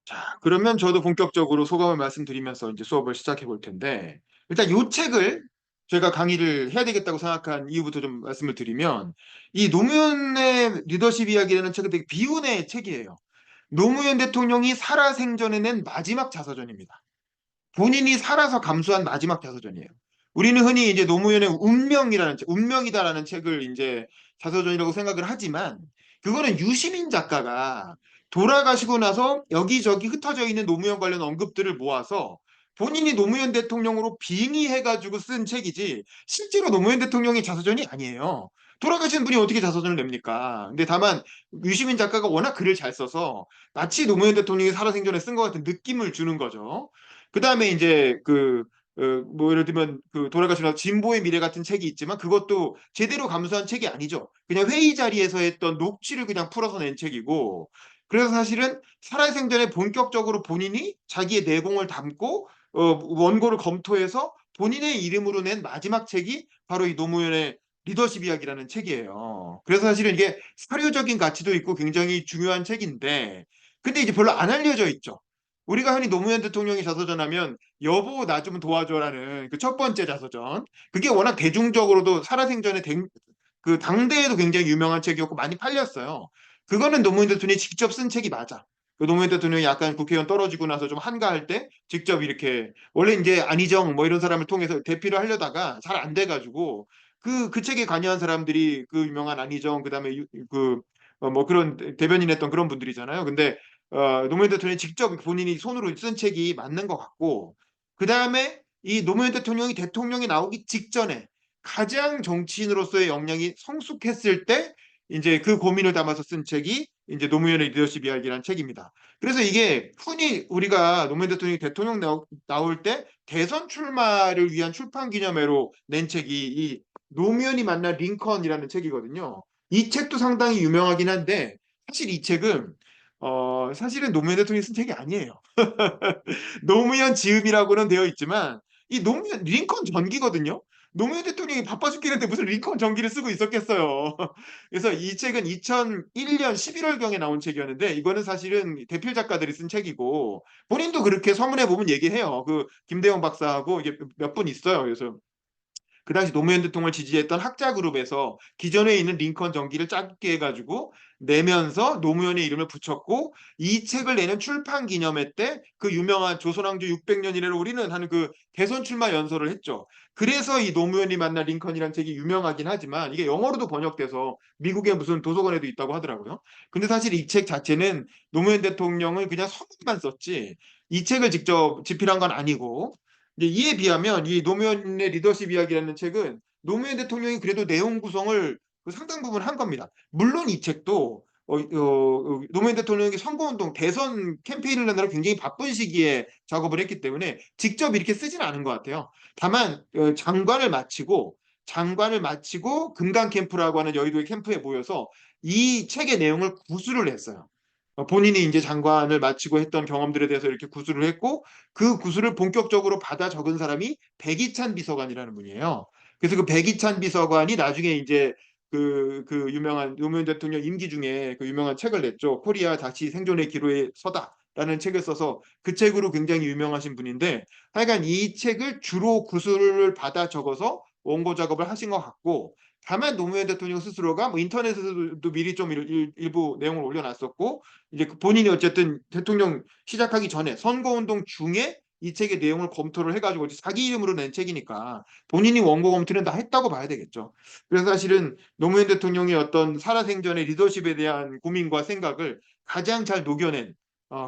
자, 그러면 저도 본격적으로 소감을 말씀드리면서 이제 수업을 시작해 볼 텐데, 일단 이 책을 저희가 강의를 해야 되겠다고 생각한 이유부터 좀 말씀을 드리면, 이 노무현의 리더십 이야기라는 책은 되게 비운의 책이에요. 노무현 대통령이 살아생전에 낸 마지막 자서전입니다. 본인이 살아서 감수한 마지막 자서전이에요. 우리는 흔히 이제 노무현의 운명이라는 책, 운명이다라는 책을 이제 자서전이라고 생각을 하지만 그거는 유시민 작가가 돌아가시고 나서 여기저기 흩어져 있는 노무현 관련 언급들을 모아서 본인이 노무현 대통령으로 빙의해가지고 쓴 책이지 실제로 노무현 대통령의 자서전이 아니에요. 돌아가신 분이 어떻게 자서전을 냅니까? 근데 다만 유시민 작가가 워낙 글을 잘 써서 마치 노무현 대통령이 살아생전에 쓴 것 같은 느낌을 주는 거죠. 그 다음에 이제 뭐 예를 들면 그 돌아가시나 진보의 미래 같은 책이 있지만 그것도 제대로 감수한 책이 아니죠. 그냥 회의 자리에서 했던 녹취를 그냥 풀어서 낸 책이고 그래서 사실은 살아생전에 본격적으로 본인이 자기의 내공을 담고 원고를 검토해서 본인의 이름으로 낸 마지막 책이 바로 이 노무현의 리더십 이야기라는 책이에요. 그래서 사실은 이게 사료적인 가치도 있고 굉장히 중요한 책인데 근데 이제 별로 안 알려져 있죠. 우리가 흔히 노무현 대통령이 자서전하면 여보 나 좀 도와줘라는 그 첫 번째 자서전. 그게 워낙 대중적으로도 살아생전에 그 당대에도 굉장히 유명한 책이었고 많이 팔렸어요. 그거는 노무현 대통령이 직접 쓴 책이 맞아. 그 노무현 대통령이 약간 국회의원 떨어지고 나서 좀 한가할 때 직접 이렇게 원래 이제 안희정 뭐 이런 사람을 통해서 대피를 하려다가 잘 안 돼가지고 그 책에 관여한 사람들이 그 유명한 안희정 그다음에 뭐 그런 대변인 했던 그런 분들이잖아요. 근데 노무현 대통령이 직접 본인이 손으로 쓴 책이 맞는 것 같고, 그 다음에 이 노무현 대통령이 대통령이 나오기 직전에 가장 정치인으로서의 역량이 성숙했을 때 이제 그 고민을 담아서 쓴 책이 이제 노무현의 리더십 이야기라는 책입니다. 그래서 이게 흔히 우리가 노무현 대통령이 대통령 나올 때 대선 출마를 위한 출판 기념회로 낸 책이 이 노무현이 만난 링컨이라는 책이거든요. 이 책도 상당히 유명하긴 한데 사실 이 책은 사실은 노무현 대통령이 쓴 책이 아니에요. 노무현 지음이라고는 되어 있지만 이 노무현 링컨 전기거든요. 노무현 대통령이 바빠 죽겠는데 무슨 링컨 전기를 쓰고 있었겠어요. 그래서 이 책은 2001년 11월경에 나온 책이었는데 이거는 사실은 대필 작가들이 쓴 책이고 본인도 그렇게 서문에 보면 얘기해요. 그 김대영 박사하고 이게 몇 분 있어요. 그래서 그 당시 노무현 대통령을 지지했던 학자 그룹에서 기존에 있는 링컨 전기를 짧게 해가지고 내면서 노무현의 이름을 붙였고 이 책을 내는 출판 기념회 때 그 유명한 조선왕조 600년 이래로 우리는 하는 그 대선 출마 연설을 했죠. 그래서 이 노무현이 만난 링컨이라는 책이 유명하긴 하지만 이게 영어로도 번역돼서 미국의 무슨 도서관에도 있다고 하더라고요. 근데 사실 이 책 자체는 노무현 대통령을 그냥 서문만 썼지 이 책을 직접 집필한 건 아니고 이제 이에 비하면 이 노무현의 리더십 이야기라는 책은 노무현 대통령이 그래도 내용 구성을 그 상당 부분 한 겁니다. 물론 이 책도 노무현 대통령이 선거운동 대선 캠페인을 하느라 굉장히 바쁜 시기에 작업을 했기 때문에 직접 이렇게 쓰지는 않은 것 같아요. 다만 장관을 마치고 금강 캠프라고 하는 여의도의 캠프에 모여서 이 책의 내용을 구술을 했어요. 본인이 이제 장관을 마치고 했던 경험들에 대해서 이렇게 구술을 했고 그 구술을 본격적으로 받아 적은 사람이 백이찬 비서관이라는 분이에요. 그래서 그 백이찬 비서관이 나중에 이제 그 유명한 노무현 대통령 임기 중에 그 유명한 책을 냈죠. 코리아 다시 생존의 기로에 서다라는 책을 써서 그 책으로 굉장히 유명하신 분인데 하여간 이 책을 주로 구술을 받아 적어서 원고 작업을 하신 것 같고 다만 노무현 대통령 스스로가 뭐 인터넷에서도 미리 좀 일부 내용을 올려놨었고 이제 본인이 어쨌든 대통령 시작하기 전에 선거운동 중에 이 책의 내용을 검토를 해가지고 자기 이름으로 낸 책이니까 본인이 원고 검토는 다 했다고 봐야 되겠죠. 그래서 사실은 노무현 대통령의 어떤 살아생전의 리더십에 대한 고민과 생각을 가장 잘 녹여낸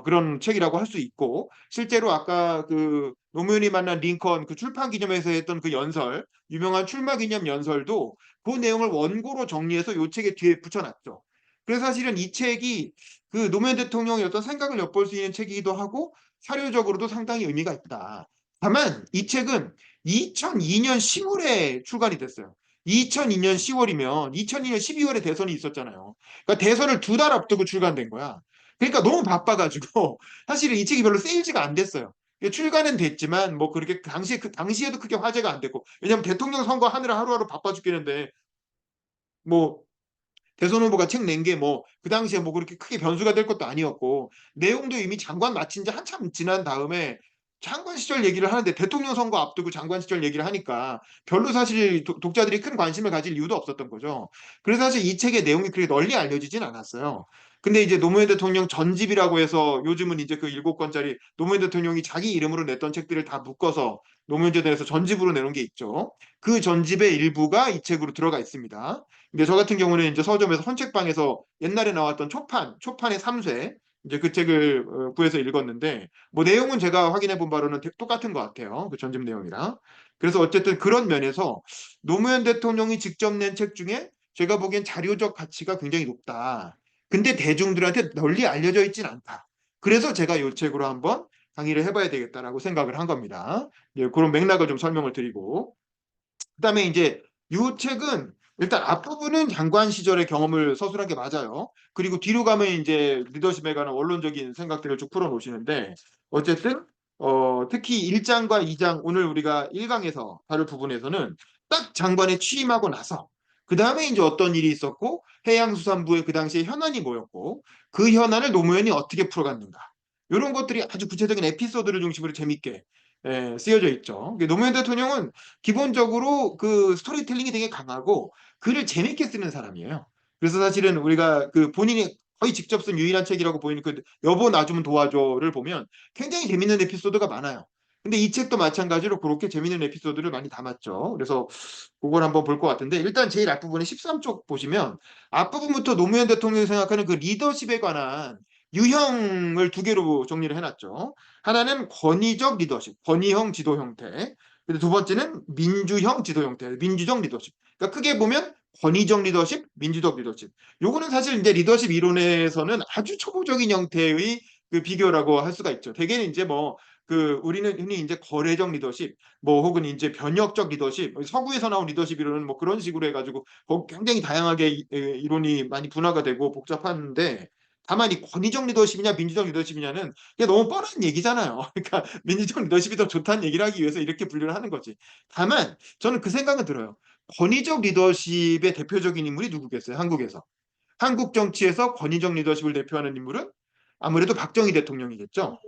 그런 책이라고 할 수 있고 실제로 아까 그 노무현이 만난 링컨 그 출판 기념회에서 했던 그 연설 유명한 출마 기념 연설도 그 내용을 원고로 정리해서 이 책의 뒤에 붙여놨죠. 그래서 사실은 이 책이 그 노무현 대통령의 어떤 생각을 엿볼 수 있는 책이기도 하고 사료적으로도 상당히 의미가 있다. 다만 이 책은 2002년 10월에 출간이 됐어요. 2002년 10월이면 2002년 12월에 대선이 있었잖아요. 그러니까 대선을 두 달 앞두고 출간된 거야. 그러니까 너무 바빠가지고 사실은 이 책이 별로 세일즈가 안 됐어요. 출간은 됐지만 뭐 그렇게 그 당시에도 크게 화제가 안 됐고 왜냐면 대통령 선거 하느라 하루하루 바빠 죽겠는데 뭐 대선 후보가 책 낸 게 뭐 그 당시에 뭐 그렇게 크게 변수가 될 것도 아니었고 내용도 이미 장관 마친 지 한참 지난 다음에 장관 시절 얘기를 하는데 대통령 선거 앞두고 장관 시절 얘기를 하니까 별로 사실 독자들이 큰 관심을 가질 이유도 없었던 거죠. 그래서 사실 이 책의 내용이 그렇게 널리 알려지진 않았어요. 근데 이제 노무현 대통령 전집이라고 해서 요즘은 이제 그 7권짜리 노무현 대통령이 자기 이름으로 냈던 책들을 다 묶어서 노무현재에 대해서 전집으로 내놓은 게 있죠. 그 전집의 일부가 이 책으로 들어가 있습니다. 근데 저 같은 경우는 이제 서점에서 헌책방에서 옛날에 나왔던 초판의 3쇄 이제 그 책을 구해서 읽었는데 뭐 내용은 제가 확인해 본 바로는 똑같은 것 같아요. 그 전집 내용이랑. 그래서 어쨌든 그런 면에서 노무현 대통령이 직접 낸 책 중에 제가 보기엔 자료적 가치가 굉장히 높다. 근데 대중들한테 널리 알려져 있진 않다. 그래서 제가 이 책으로 한번 강의를 해봐야 되겠다라고 생각을 한 겁니다. 예, 그런 맥락을 좀 설명을 드리고 그다음에 이제 이 책은 일단 앞부분은 장관 시절의 경험을 서술한 게 맞아요. 그리고 뒤로 가면 이제 리더십에 관한 원론적인 생각들을 쭉 풀어놓으시는데 어쨌든 특히 1장과 2장 오늘 우리가 1강에서 다룰 부분에서는 딱 장관에 취임하고 나서 그 다음에 이제 어떤 일이 있었고 해양수산부에 그 당시에 현안이 뭐였고 그 현안을 노무현이 어떻게 풀어갔는가 이런 것들이 아주 구체적인 에피소드를 중심으로 재밌게 쓰여져 있죠. 노무현 대통령은 기본적으로 그 스토리텔링이 되게 강하고 글을 재밌게 쓰는 사람이에요. 그래서 사실은 우리가 그 본인이 거의 직접 쓴 유일한 책이라고 보이는 그 여보 나 좀 도와줘를 보면 굉장히 재밌는 에피소드가 많아요. 근데 이 책도 마찬가지로 그렇게 재밌는 에피소드를 많이 담았죠. 그래서 그걸 한번 볼 것 같은데 일단 제일 앞부분에 13쪽 보시면 앞부분부터 노무현 대통령이 생각하는 그 리더십에 관한 유형을 두 개로 정리를 해놨죠. 하나는 권위적 리더십, 권위형 지도 형태. 그리고 두 번째는 민주형 지도 형태, 민주적 리더십. 그러니까 크게 보면 권위적 리더십, 민주적 리더십. 요거는 사실 이제 리더십 이론에서는 아주 초보적인 형태의 그 비교라고 할 수가 있죠. 대개는 이제 뭐 그 우리는 흔히 이제 거래적 리더십, 뭐 혹은 이제 변혁적 리더십, 서구에서 나온 리더십 이론은 뭐 그런 식으로 해가지고 굉장히 다양하게 이론이 많이 분화가 되고 복잡한데 다만 이 권위적 리더십이냐 민주적 리더십이냐는 이게 너무 뻔한 얘기잖아요. 그러니까 민주적 리더십이 더 좋다는 얘기를 하기 위해서 이렇게 분류를 하는 거지. 다만 저는 그 생각은 들어요. 권위적 리더십의 대표적인 인물이 누구겠어요? 한국에서. 한국 정치에서 권위적 리더십을 대표하는 인물은 아무래도 박정희 대통령이겠죠.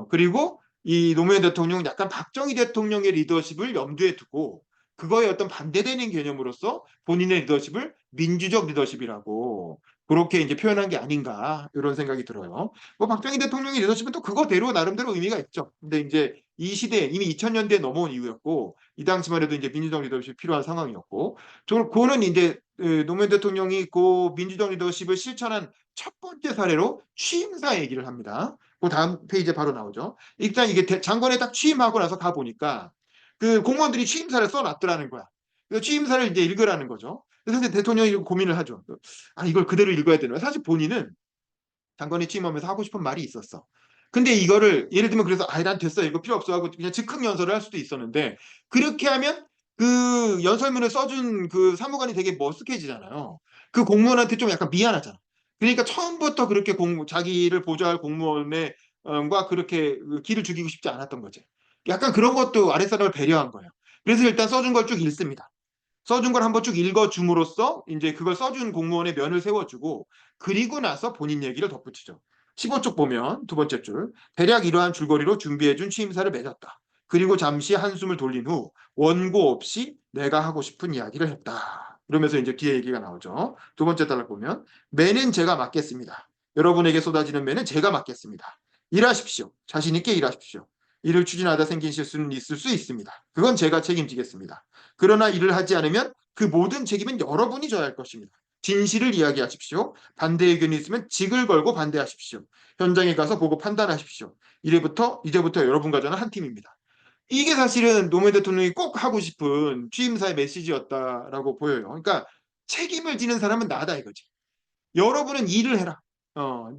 그리고 이 노무현 대통령은 약간 박정희 대통령의 리더십을 염두에 두고 그거에 어떤 반대되는 개념으로서 본인의 리더십을 민주적 리더십이라고 그렇게 이제 표현한 게 아닌가 이런 생각이 들어요. 뭐 박정희 대통령의 리더십은 또 그거대로 나름대로 의미가 있죠. 근데 이제 이 시대 이미 2000년대 넘어온 이후였고 이 당시만 해도 이제 민주적 리더십이 필요한 상황이었고 그거는 이제 노무현 대통령이 그 민주적 리더십을 실천한 첫 번째 사례로 취임사 얘기를 합니다. 그 다음 페이지에 바로 나오죠. 일단 이게 장관에 딱 취임하고 나서 가 보니까 그 공무원들이 취임사를 써놨더라는 거야. 그래서 취임사를 이제 읽으라는 거죠. 그래서 이제 대통령이 고민을 하죠. 아, 이걸 그대로 읽어야 되나? 사실 본인은 장관에 취임하면서 하고 싶은 말이 있었어. 근데 이거를 예를 들면 그래서 난 됐어 이거 필요 없어 하고 그냥 즉흥 연설을 할 수도 있었는데 그렇게 하면 그 연설문을 써준 그 사무관이 되게 머쓱해지잖아요. 그 공무원한테 좀 약간 미안하잖아. 그러니까 처음부터 그렇게 자기를 보좌할 공무원의 과 그렇게 그 기를 죽이고 싶지 않았던 거지. 약간 그런 것도 아랫사람을 배려한 거예요. 그래서 일단 써준 걸 쭉 읽습니다. 써준 걸 한번 쭉 읽어줌으로써 이제 그걸 써준 공무원의 면을 세워주고 그리고 나서 본인 얘기를 덧붙이죠. 15쪽 보면 두 번째 줄 대략 이러한 줄거리로 준비해준 취임사를 맺었다. 그리고 잠시 한숨을 돌린 후 원고 없이 내가 하고 싶은 이야기를 했다. 이러면서 이제 뒤에 얘기가 나오죠. 두 번째 단락 보면 매는 제가 맡겠습니다. 여러분에게 쏟아지는 매는 제가 맡겠습니다. 일하십시오. 자신 있게 일하십시오. 일을 추진하다 생긴 실수는 있을 수 있습니다. 그건 제가 책임지겠습니다. 그러나 일을 하지 않으면 그 모든 책임은 여러분이 져야 할 것입니다. 진실을 이야기하십시오. 반대 의견이 있으면 직을 걸고 반대하십시오. 현장에 가서 보고 판단하십시오. 이제부터 여러분과 저는 한 팀입니다. 이게 사실은 노무현 대통령이 꼭 하고 싶은 취임사의 메시지였다라고 보여요. 그러니까 책임을 지는 사람은 나다 이거지. 여러분은 일을 해라.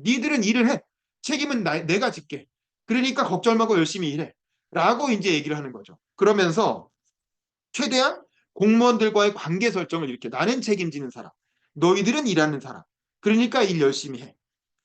니들은 일을 해. 책임은 내가 질게. 그러니까 걱정 말고 열심히 일해. 라고 이제 얘기를 하는 거죠. 그러면서 최대한 공무원들과의 관계 설정을 이렇게 나는 책임지는 사람, 너희들은 일하는 사람. 그러니까 일 열심히 해.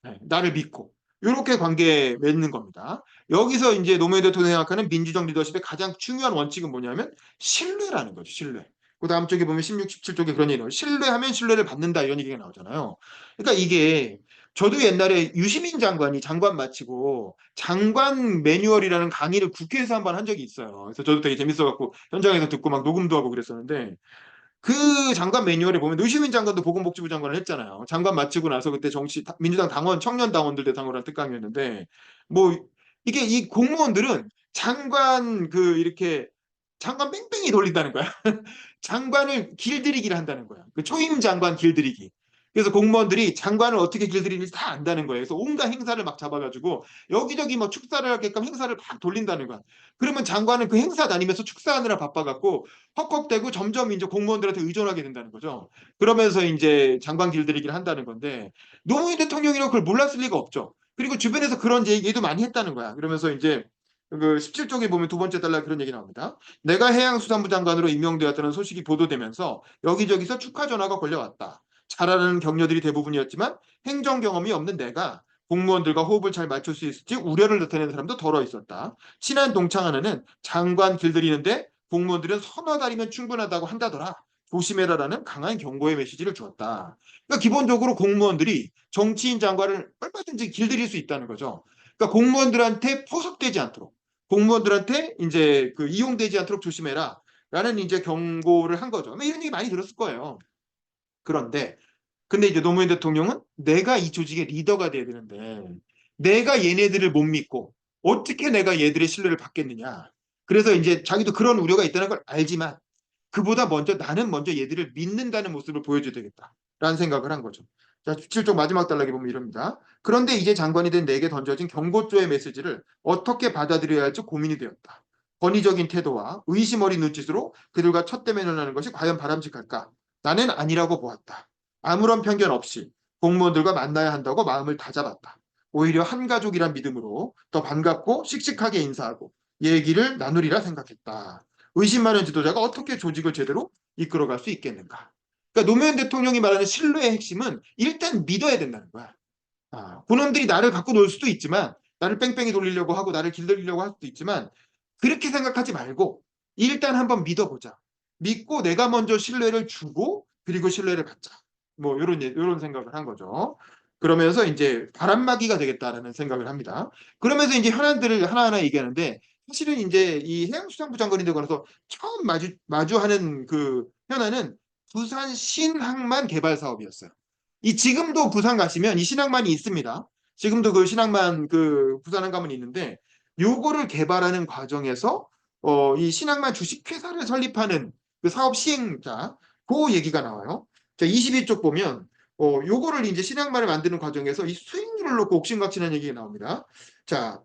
네, 나를 믿고. 이렇게 관계 맺는 겁니다. 여기서 이제 노무현 대통령이 생각하는 민주적 리더십의 가장 중요한 원칙은 뭐냐면 신뢰라는 거죠. 신뢰. 그 다음 쪽에 보면 16, 17쪽에 그런 얘기 나와요. 신뢰하면 신뢰를 받는다 이런 얘기가 나오잖아요. 그러니까 이게 저도 옛날에 유시민 장관이 장관 마치고 장관 매뉴얼이라는 강의를 국회에서 한번 한 적이 있어요. 그래서 저도 되게 재밌어갖고 현장에서 듣고 막 녹음도 하고 그랬었는데 그 장관 매뉴얼에 보면 노시민 장관도 보건복지부 장관을 했잖아요. 장관 마치고 나서 그때 민주당 당원 청년 당원들 대상으로 한 특강이었는데 뭐 이게 이 공무원들은 장관 그 이렇게 장관 뺑뺑이 돌린다는 거야. 장관을 길들이기를 한다는 거야. 그 초임 장관 길들이기. 그래서 공무원들이 장관을 어떻게 길들이는지 다 안다는 거예요. 그래서 온갖 행사를 막 잡아가지고 여기저기 뭐 축사를 하게끔 행사를 막 돌린다는 거야. 그러면 장관은 그 행사 다니면서 축사하느라 바빠갖고 헉헉대고 점점 이제 공무원들한테 의존하게 된다는 거죠. 그러면서 이제 장관 길들이기를 한다는 건데 노무현 대통령이라고 그걸 몰랐을 리가 없죠. 그리고 주변에서 그런 얘기도 많이 했다는 거야. 그러면서 이제 그 17쪽에 보면 두 번째 달라 그런 얘기 나옵니다. 내가 해양수산부 장관으로 임명되었다는 소식이 보도되면서 여기저기서 축하 전화가 걸려왔다. 잘하는 격려들이 대부분이었지만 행정 경험이 없는 내가 공무원들과 호흡을 잘 맞출 수 있을지 우려를 나타내는 사람도 덜어 있었다. 친한 동창 하나는 장관 길들이는데 공무원들은 서너 달이면 충분하다고 한다더라. 조심해라라는 강한 경고의 메시지를 주었다. 그러니까 기본적으로 공무원들이 정치인 장관을 얼마든지 길들일 수 있다는 거죠. 그러니까 공무원들한테 포섭되지 않도록, 공무원들한테 이제 그 이용되지 않도록 조심해라. 라는 이제 경고를 한 거죠. 이런 얘기 많이 들었을 거예요. 그런데 근데 이제 노무현 대통령은 내가 이 조직의 리더가 돼야 되는데 내가 얘네들을 못 믿고 어떻게 내가 얘들의 신뢰를 받겠느냐. 그래서 이제 자기도 그런 우려가 있다는 걸 알지만 그보다 먼저 나는 먼저 얘들을 믿는다는 모습을 보여줘야 되겠다라는 생각을 한 거죠. 자, 17쪽 마지막 단락에 보면 이럽니다. 그런데 이제 장관이 된 내게 던져진 경고조의 메시지를 어떻게 받아들여야 할지 고민이 되었다. 권위적인 태도와 의심 어린 눈짓으로 그들과 첫대면을 하는 것이 과연 바람직할까? 나는 아니라고 보았다. 아무런 편견 없이 공무원들과 만나야 한다고 마음을 다잡았다. 오히려 한 가족이란 믿음으로 더 반갑고 씩씩하게 인사하고 얘기를 나누리라 생각했다. 의심 많은 지도자가 어떻게 조직을 제대로 이끌어갈 수 있겠는가? 그러니까 노무현 대통령이 말하는 신뢰의 핵심은 일단 믿어야 된다는 거야. 그놈들이 나를 갖고 놀 수도 있지만 나를 뺑뺑이 돌리려고 하고 나를 길들이려고 할 수도 있지만 그렇게 생각하지 말고 일단 한번 믿어보자. 믿고 내가 먼저 신뢰를 주고 그리고 신뢰를 받자. 뭐 이런 생각을 한 거죠. 그러면서 이제 바람막이가 되겠다라는 생각을 합니다. 그러면서 이제 현안들을 하나하나 얘기하는데 사실은 이제 이 해양수산부 장관이 되고 나서 처음 마주하는 그 현안은 부산 신항만 개발 사업이었어요. 이 지금도 부산 가시면 이 신항만이 있습니다. 지금도 그 신항만 그 부산 한가문이 있는데 요거를 개발하는 과정에서 이 신항만 주식회사를 설립하는 그 사업 시행자 그 얘기가 나와요. 자, 22쪽 보면 요거를 이제 신항만을 만드는 과정에서 이 수익률을 놓고 옥신각신한 얘기가 나옵니다. 자,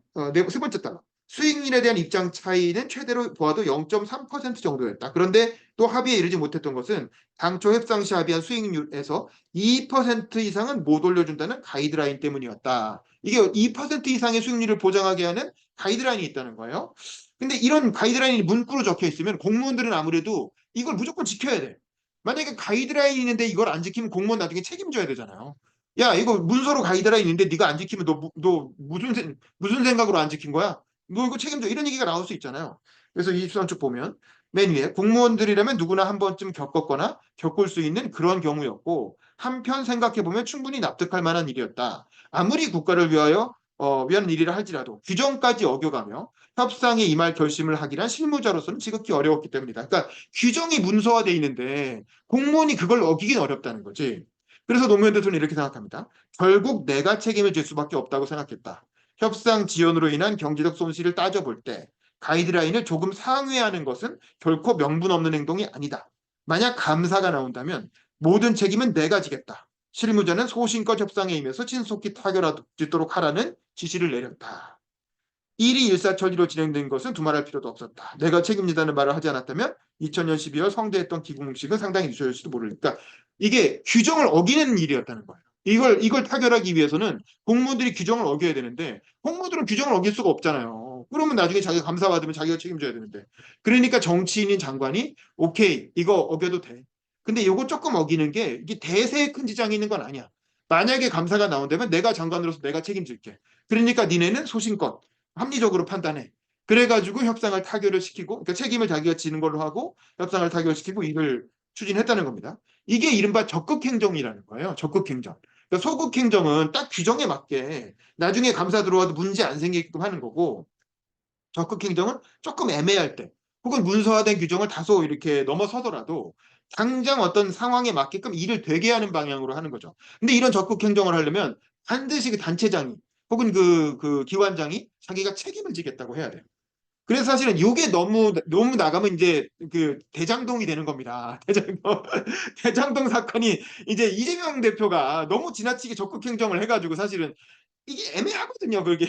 세 번째 달라. 수익률에 대한 입장 차이는 최대로 보아도 0.3% 정도였다. 그런데 또 합의에 이르지 못했던 것은 당초 협상 시 합의한 수익률에서 2% 이상은 못 올려준다는 가이드라인 때문이었다. 이게 2% 이상의 수익률을 보장하게 하는 가이드라인이 있다는 거예요. 근데 이런 가이드라인이 문구로 적혀 있으면 공무원들은 아무래도 이걸 무조건 지켜야 돼. 만약에 가이드라인이 있는데 이걸 안 지키면 공무원 나중에 책임져야 되잖아요. 야, 이거 문서로 가이드라인 있는데 네가 안 지키면 너 무슨 생각으로 안 지킨 거야? 너 이거 책임져. 이런 얘기가 나올 수 있잖아요. 그래서 이 수산쪽 보면 맨 위에 공무원들이라면 누구나 한 번쯤 겪었거나 겪을 수 있는 그런 경우였고 한편 생각해보면 충분히 납득할 만한 일이었다. 아무리 국가를 위한 일이라 할지라도 규정까지 어겨가며 협상에 임할 결심을 하기란 실무자로서는 지극히 어려웠기 때문이다. 그러니까 규정이 문서화돼 있는데 공무원이 그걸 어기긴 어렵다는 거지. 그래서 노무현 대통령이 이렇게 생각합니다. 결국 내가 책임을 질 수밖에 없다고 생각했다. 협상 지연으로 인한 경제적 손실을 따져볼 때 가이드라인을 조금 상회하는 것은 결코 명분 없는 행동이 아니다. 만약 감사가 나온다면 모든 책임은 내가 지겠다. 실무자는 소신껏 협상에 임해서 신속히 타결하도록 하라는 지시를 내렸다. 일이 일사천리로 진행된 것은 두말할 필요도 없었다. 내가 책임지다는 말을 하지 않았다면 2000년 12월 성대했던 기공식은 상당히 늦어질지도 모르니까 이게 규정을 어기는 일이었다는 거예요. 이걸 타결하기 위해서는 공무원들이 규정을 어겨야 되는데 공무원들은 규정을 어길 수가 없잖아요. 그러면 나중에 자기가 감사받으면 자기가 책임져야 되는데. 그러니까 정치인인 장관이 오케이 이거 어겨도 돼. 근데 이거 조금 어기는 게 이게 대세에 큰 지장이 있는 건 아니야. 만약에 감사가 나온다면 내가 장관으로서 내가 책임질게. 그러니까 니네는 소신껏 합리적으로 판단해. 그래가지고 협상을 타결을 시키고, 그러니까 책임을 자기가 지는 걸로 하고 협상을 타결시키고 일을 추진했다는 겁니다. 이게 이른바 적극행정이라는 거예요. 적극행정. 그러니까 소극행정은 딱 규정에 맞게 나중에 감사 들어와도 문제 안 생기게끔 하는 거고, 적극행정은 조금 애매할 때 혹은 문서화된 규정을 다소 이렇게 넘어서더라도 당장 어떤 상황에 맞게끔 일을 되게 하는 방향으로 하는 거죠. 근데 이런 적극행정을 하려면 반드시 그 단체장이 혹은 그 기관장이 자기가 책임을 지겠다고 해야 돼요. 그래서 사실은 이게 너무 나가면 이제 그 대장동이 되는 겁니다. 대장동 대장동 사건이 이제 이재명 대표가 너무 지나치게 적극 행정을 해가지고 사실은 이게 애매하거든요. 그게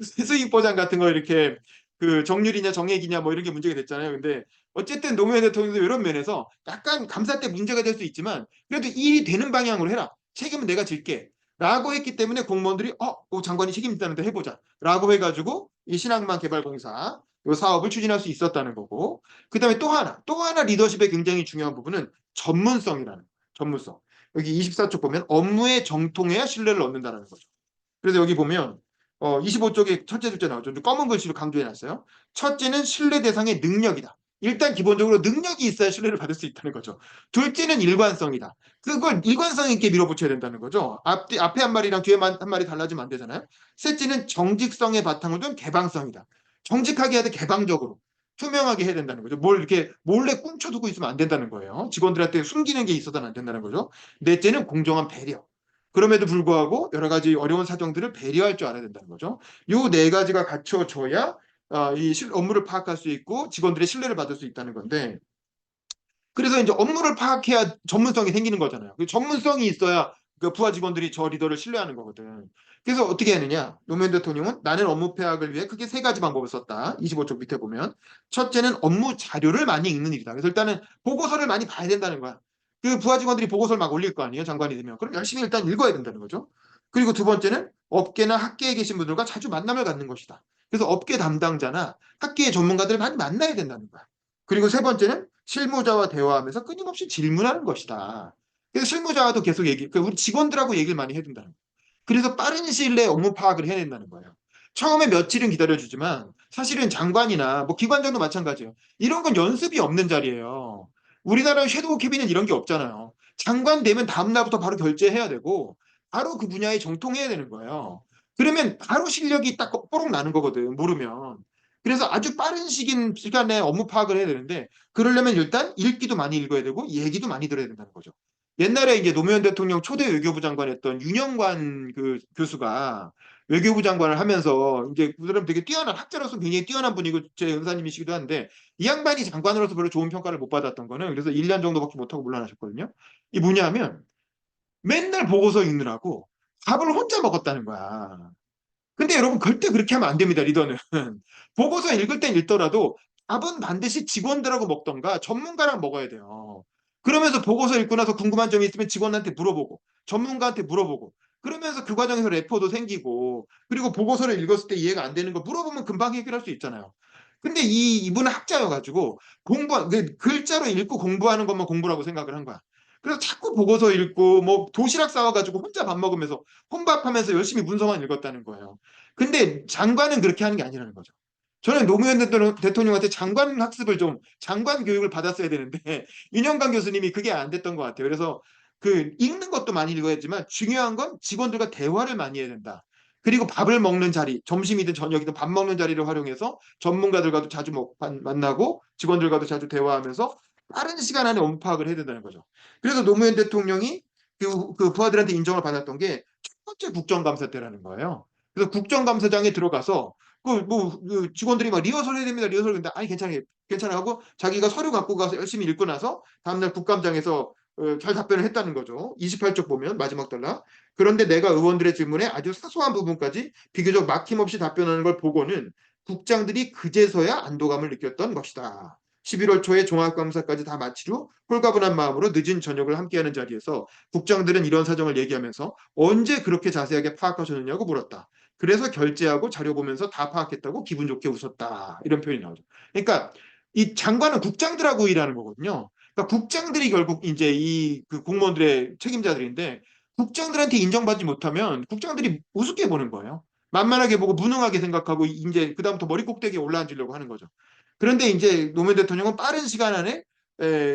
수익 보장 같은 거 이렇게 그 정률이냐 정액이냐 뭐 이런 게 문제가 됐잖아요. 근데 어쨌든 노무현 대통령도 이런 면에서 약간 감사 때 문제가 될 수 있지만 그래도 일이 되는 방향으로 해라. 책임은 내가 질게. 라고 했기 때문에 공무원들이 장관이 책임 있다는데 해보자. 라고 해가지고 이 신항만 개발공사 이 사업을 추진할 수 있었다는 거고 그다음에 또 하나 리더십의 굉장히 중요한 부분은 전문성이라는 거예요. 전문성. 여기 24쪽 보면 업무에 정통해야 신뢰를 얻는다는 거죠. 그래서 여기 보면 25쪽에 첫째, 둘째 나오죠. 검은 글씨로 강조해놨어요. 첫째는 신뢰 대상의 능력이다. 일단 기본적으로 능력이 있어야 신뢰를 받을 수 있다는 거죠. 둘째는 일관성이다. 그걸 일관성 있게 밀어붙여야 된다는 거죠. 앞에 한 마리랑 뒤에 한 마리 달라지면 안 되잖아요. 셋째는 정직성의 바탕을 둔 개방성이다. 정직하게 해야 돼, 개방적으로. 투명하게 해야 된다는 거죠. 뭘 이렇게 몰래 꽁쳐두고 있으면 안 된다는 거예요. 직원들한테 숨기는 게 있어서는 안 된다는 거죠. 넷째는 공정한 배려. 그럼에도 불구하고 여러 가지 어려운 사정들을 배려할 줄 알아야 된다는 거죠. 요 네 가지가 갖춰져야 이 업무를 파악할 수 있고 직원들의 신뢰를 받을 수 있다는 건데 그래서 이제 업무를 파악해야 전문성이 생기는 거잖아요. 그 전문성이 있어야 그 부하 직원들이 저 리더를 신뢰하는 거거든. 그래서 어떻게 하느냐? 노무현 대통령은 나는 업무 파악을 위해 크게 세 가지 방법을 썼다. 25쪽 밑에 보면 첫째는 업무 자료를 많이 읽는 일이다. 그래서 일단은 보고서를 많이 봐야 된다는 거야. 그 부하 직원들이 보고서를 막 올릴 거 아니에요, 장관이 되면. 그럼 열심히 일단 읽어야 된다는 거죠. 그리고 두 번째는 업계나 학계에 계신 분들과 자주 만남을 갖는 것이다. 그래서 업계 담당자나 학계의 전문가들을 많이 만나야 된다는 거야. 그리고 세 번째는 실무자와 대화하면서 끊임없이 질문하는 것이다. 그래서 실무자와도 계속 그러니까 우리 직원들하고 얘기를 많이 해준다는 거예요. 그래서 빠른 시일 내에 업무 파악을 해낸다는 거예요. 처음에 며칠은 기다려주지만 사실은 장관이나 뭐 기관장도 마찬가지예요. 이런 건 연습이 없는 자리예요. 우리나라 섀도우 캐비넷 이런 게 없잖아요. 장관 되면 다음 날부터 바로 결제해야 되고 바로 그 분야에 정통해야 되는 거예요. 그러면 바로 실력이 딱 뽀록 나는 거거든, 모르면. 그래서 아주 빠른 시간에 업무 파악을 해야 되는데 그러려면 일단 읽기도 많이 읽어야 되고 얘기도 많이 들어야 된다는 거죠. 옛날에 이제 노무현 대통령 초대 외교부 장관했던 윤영관 그 교수가 외교부 장관을 하면서 이제 그 사람 되게 뛰어난 학자로서 굉장히 뛰어난 분이고 제 연사님이시기도 한데 이 양반이 장관으로서 별로 좋은 평가를 못 받았던 거는 그래서 1년 정도밖에 못하고 물러나셨거든요. 이 뭐냐면 맨날 보고서 읽느라고 밥을 혼자 먹었다는 거야. 근데 여러분 절대 그렇게 하면 안 됩니다. 리더는. 보고서 읽을 땐 읽더라도 밥은 반드시 직원들하고 먹던가 전문가랑 먹어야 돼요. 그러면서 보고서 읽고 나서 궁금한 점이 있으면 직원한테 물어보고 전문가한테 물어보고 그러면서 그 과정에서 레포도 생기고 그리고 보고서를 읽었을 때 이해가 안 되는 거 물어보면 금방 해결할 수 있잖아요. 근데 이분은 학자여가지고 글자로 읽고 공부하는 것만 공부라고 생각을 한 거야. 그래서 자꾸 보고서 읽고 뭐 도시락 싸와가지고 혼자 밥 먹으면서 혼밥하면서 열심히 문서만 읽었다는 거예요. 근데 장관은 그렇게 하는 게 아니라는 거죠. 저는 노무현 대통령한테 장관 학습을 좀 장관 교육을 받았어야 되는데 윤영관 교수님이 그게 안 됐던 것 같아요. 그래서 그 읽는 것도 많이 읽어야지만 중요한 건 직원들과 대화를 많이 해야 된다. 그리고 밥을 먹는 자리, 점심이든 저녁이든 밥 먹는 자리를 활용해서 전문가들과도 자주 만나고 직원들과도 자주 대화하면서 빠른 시간 안에 업무 파악을 해야 된다는 거죠. 그래서 노무현 대통령이 그 부하들한테 인정을 받았던 게 첫 번째 국정감사 때라는 거예요. 그래서 국정감사장에 들어가서 그 직원들이 막 리허설 해야 됩니다. 리허설 근데 아니 괜찮아 하고 자기가 서류 갖고 가서 열심히 읽고 나서 다음날 국감장에서 잘 답변을 했다는 거죠. 28쪽 보면 마지막 달라. 그런데 내가 의원들의 질문에 아주 사소한 부분까지 비교적 막힘없이 답변하는 걸 보고는 국장들이 그제서야 안도감을 느꼈던 것이다. 11월 초에 종합감사까지 다 마친 후 홀가분한 마음으로 늦은 저녁을 함께하는 자리에서 국장들은 이런 사정을 얘기하면서 언제 그렇게 자세하게 파악하셨느냐고 물었다. 그래서 결제하고 자료 보면서 다 파악했다고 기분 좋게 웃었다. 이런 표현이 나오죠. 그러니까 이 장관은 국장들하고 일하는 거거든요. 그러니까 국장들이 결국 이제 이 그 공무원들의 책임자들인데 국장들한테 인정받지 못하면 국장들이 우습게 보는 거예요. 만만하게 보고 무능하게 생각하고 이제 그다음부터 머리 꼭대기에 올라앉으려고 하는 거죠. 그런데 이제 노무현 대통령은 빠른 시간 안에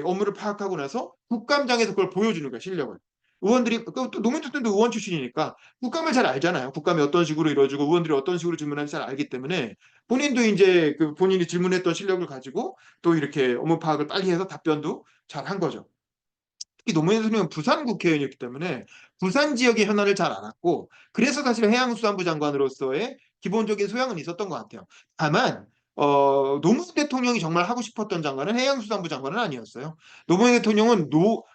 업무를 파악하고 나서 국감장에서 그걸 보여주는 거야, 실력을. 의원들이 또 노무현 대통령도 의원 출신이니까 국감을 잘 알잖아요. 국감이 어떤 식으로 이루어지고 의원들이 어떤 식으로 질문하는지 잘 알기 때문에 본인도 이제 그 본인이 질문했던 실력을 가지고 또 이렇게 업무 파악을 빨리 해서 답변도 잘 한 거죠. 특히 노무현 대통령은 부산 국회의원이었기 때문에 부산 지역의 현안을 잘 알았고 그래서 사실 해양수산부 장관으로서의 기본적인 소양은 있었던 것 같아요. 다만 노무현 대통령이 정말 하고 싶었던 장관은 해양수산부 장관은 아니었어요. 노무현 대통령은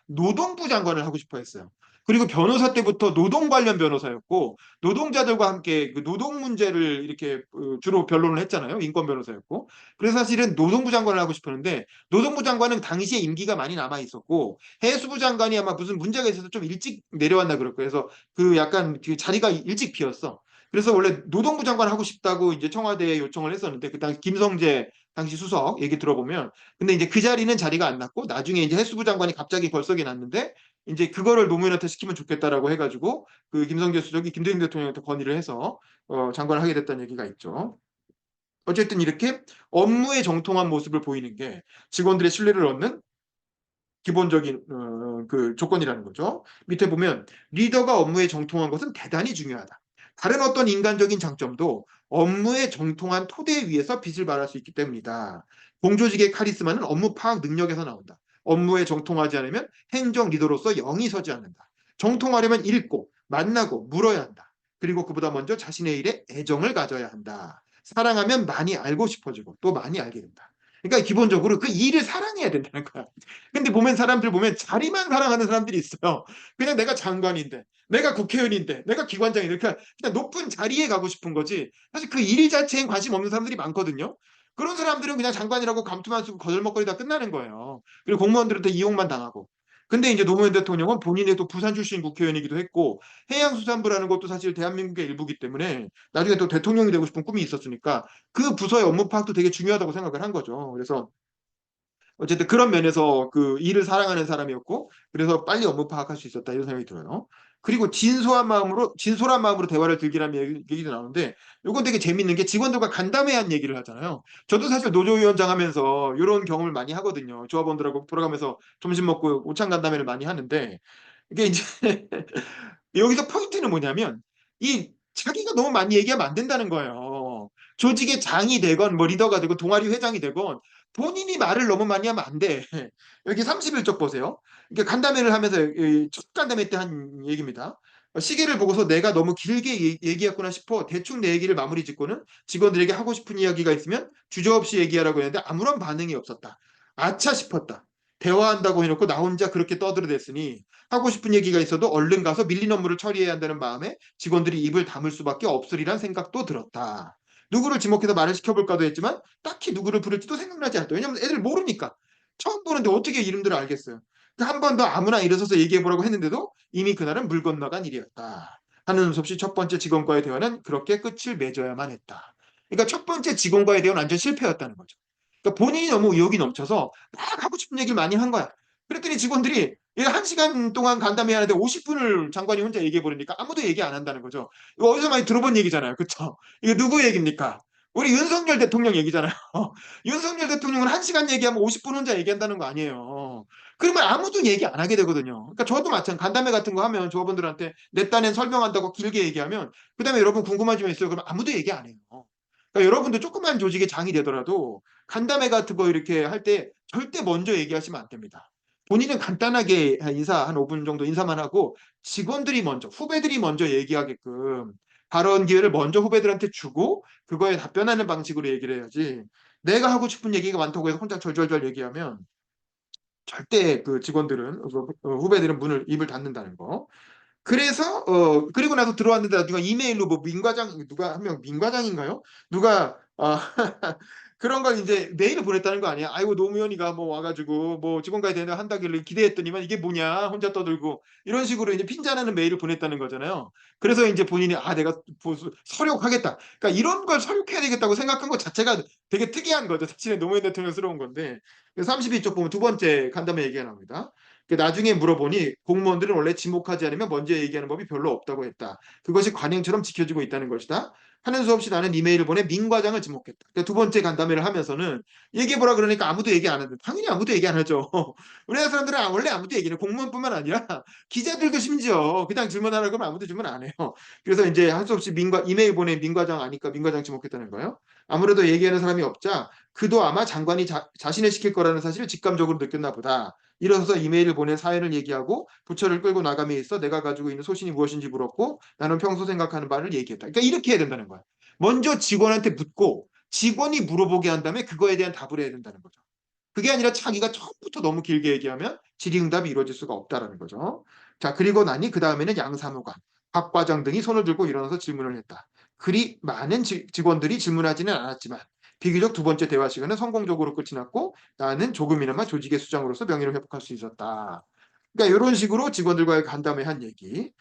노동부 장관을 하고 싶어 했어요. 그리고 변호사 때부터 노동 관련 변호사였고 노동자들과 함께 그 노동 문제를 이렇게 주로 변론을 했잖아요. 인권 변호사였고. 그래서 사실은 노동부 장관을 하고 싶었는데 노동부 장관은 당시에 임기가 많이 남아 있었고 해수부 장관이 아마 무슨 문제가 있어서 좀 일찍 내려왔나 그럴 거예요. 그래서 그 약간 그 자리가 일찍 비었어. 그래서 원래 노동부 장관 하고 싶다고 이제 청와대에 요청을 했었는데 그 당시 김성재 당시 수석 얘기 들어보면 근데 이제 그 자리는 자리가 안 났고 나중에 이제 해수부 장관이 갑자기 걸석이 났는데 이제 그거를 노무현한테 시키면 좋겠다라고 해가지고 그 김성재 수석이 김대중 대통령한테 건의를 해서 장관을 하게 됐다는 얘기가 있죠. 어쨌든 이렇게 업무에 정통한 모습을 보이는 게 직원들의 신뢰를 얻는 기본적인 그 조건이라는 거죠. 밑에 보면 리더가 업무에 정통한 것은 대단히 중요하다. 다른 어떤 인간적인 장점도 업무에 정통한 토대 위에서 빛을 발할 수 있기 때문이다. 공조직의 카리스마는 업무 파악 능력에서 나온다. 업무에 정통하지 않으면 행정 리더로서 영이 서지 않는다. 정통하려면 읽고 만나고 물어야 한다. 그리고 그보다 먼저 자신의 일에 애정을 가져야 한다. 사랑하면 많이 알고 싶어지고 또 많이 알게 된다. 그러니까 기본적으로 그 일을 사랑해야 된다는 거야. 근데 보면 사람들 보면 자리만 사랑하는 사람들이 있어요. 그냥 내가 장관인데, 내가 국회의원인데, 내가 기관장인데, 그냥 높은 자리에 가고 싶은 거지. 사실 그 일 자체엔 관심 없는 사람들이 많거든요. 그런 사람들은 그냥 장관이라고 감투만 쓰고 거들먹거리다 끝나는 거예요. 그리고 공무원들한테 이용만 당하고. 근데 이제 노무현 대통령은 본인이 또 부산 출신 국회의원이기도 했고 해양수산부라는 것도 사실 대한민국의 일부기 때문에 나중에 또 대통령이 되고 싶은 꿈이 있었으니까 그 부서의 업무 파악도 되게 중요하다고 생각을 한 거죠. 그래서 어쨌든 그런 면에서 그 일을 사랑하는 사람이었고 그래서 빨리 업무 파악할 수 있었다 이런 생각이 들어요. 그리고 진솔한 마음으로 대화를 즐기라는 얘기도 나오는데 이건 되게 재밌는 게 직원들과 간담회한 얘기를 하잖아요. 저도 사실 노조위원장 하면서 이런 경험을 많이 하거든요. 조합원들하고 돌아가면서 점심 먹고 오찬 간담회를 많이 하는데 이게 이제 여기서 포인트는 뭐냐면 이 자기가 너무 많이 얘기하면 안 된다는 거예요. 조직의 장이 되건 뭐 리더가 되건 동아리 회장이 되건 본인이 말을 너무 많이 하면 안 돼. 여기 31쪽 보세요. 이게 간담회를 하면서 첫 간담회 때 한 얘기입니다. 시계를 보고서 내가 너무 길게 얘기했구나 싶어 대충 내 얘기를 마무리 짓고는 직원들에게 하고 싶은 이야기가 있으면 주저없이 얘기하라고 했는데 아무런 반응이 없었다. 아차 싶었다. 대화한다고 해놓고 나 혼자 그렇게 떠들어댔으니 하고 싶은 얘기가 있어도 얼른 가서 밀린 업무를 처리해야 한다는 마음에 직원들이 입을 다물 수밖에 없으리란 생각도 들었다. 누구를 지목해서 말을 시켜볼까도 했지만 딱히 누구를 부를지도 생각나지 않았다. 왜냐면 애들 모르니까. 처음 보는데 어떻게 이름들을 알겠어요. 한 번 더 아무나 일어서서 얘기해보라고 했는데도 이미 그날은 물 건너간 일이었다. 하는 수 없이 첫 번째 직원과의 대화는 그렇게 끝을 맺어야만 했다. 그러니까 첫 번째 직원과의 대화는 완전 실패였다는 거죠. 그러니까 본인이 너무 의욕이 넘쳐서 막 하고 싶은 얘기를 많이 한 거야. 그랬더니 직원들이 1시간 동안 간담회 하는데 50분을 장관이 혼자 얘기해 버리니까 아무도 얘기 안 한다는 거죠. 이거 어디서 많이 들어본 얘기잖아요. 그쵸? 이거 누구 얘기입니까? 우리 윤석열 대통령 얘기잖아요. 윤석열 대통령은 1시간 얘기하면 50분 혼자 얘기한다는 거 아니에요. 그러면 아무도 얘기 안 하게 되거든요. 그러니까 저도 마찬가지 간담회 같은 거 하면 조합원들한테 내 딴엔 설명한다고 길게 얘기하면 그다음에 여러분 궁금한 점 있어요? 그러면 아무도 얘기 안 해요. 그러니까 여러분도 조그만 조직의 장이 되더라도 간담회 같은 거 이렇게 할 때 절대 먼저 얘기하시면 안 됩니다. 본인은 간단하게 인사 한 5분 정도 인사만 하고 직원들이 먼저 후배들이 먼저 얘기하게끔 발언 기회를 먼저 후배들한테 주고 그거에 답변하는 방식으로 얘기를 해야지 내가 하고 싶은 얘기가 많다고 해서 혼자 절절절 얘기하면 절대 그 직원들은 후배들은 입을 닫는다는 거. 그래서 그리고 나서 들어왔는데 누가 이메일로 뭐 민과장 누가 한 명 민과장인가요? 누가 그런 걸 이제 메일을 보냈다는 거 아니야? 아이고 노무현이가 뭐 와가지고 뭐 직원과에 대한 한다길래 기대했더니만 이게 뭐냐 혼자 떠들고 이런 식으로 이제 핀잔하는 메일을 보냈다는 거잖아요. 그래서 이제 본인이 내가 서력하겠다. 그러니까 이런 걸 서력해야 되겠다고 생각한 것 자체가 되게 특이한 거죠. 자신의 노무현 대통령스러운 건데 32쪽 보면 두 번째 간담회 얘기가 나옵니다. 나중에 물어보니 공무원들은 원래 지목하지 않으면 먼저 얘기하는 법이 별로 없다고 했다. 그것이 관행처럼 지켜지고 있다는 것이다. 하는 수 없이 나는 이메일을 보내 민 과장을 지목했다. 그러니까 두 번째 간담회를 하면서는 얘기해보라 그러니까 아무도 얘기 안 하는데 당연히 아무도 얘기 안 하죠. 우리나라 사람들은 원래 아무도 얘기는 공무원뿐만 아니라 기자들도 심지어 그냥 질문하라고 하면 아무도 질문 안 해요. 그래서 이제 할 수 없이 이메일 보내 민 과장 아니까 민 과장 지목했다는 거예요. 아무래도 얘기하는 사람이 없자 그도 아마 장관이 자신을 시킬 거라는 사실을 직감적으로 느꼈나 보다. 일어서서 이메일을 보낸 사연을 얘기하고 부처를 끌고 나감에 있어 내가 가지고 있는 소신이 무엇인지 물었고 나는 평소 생각하는 바를 얘기했다. 그러니까 이렇게 해야 된다는 거야. 먼저 직원한테 묻고 직원이 물어보게 한 다음에 그거에 대한 답을 해야 된다는 거죠. 그게 아니라 자기가 처음부터 너무 길게 얘기하면 질의응답이 이루어질 수가 없다라는 거죠. 자, 그리고 나니 그 다음에는 양사무관, 박 과장 등이 손을 들고 일어나서 질문을 했다. 그리 많은 직원들이 질문하지는 않았지만 비교적 두 번째 대화 시간은 성공적으로 끝이 났고 나는 조금이나마 조직의 수장으로서 명예를 회복할 수 있었다. 그러니까 이런 식으로 직원들과의 간담회 한 얘기.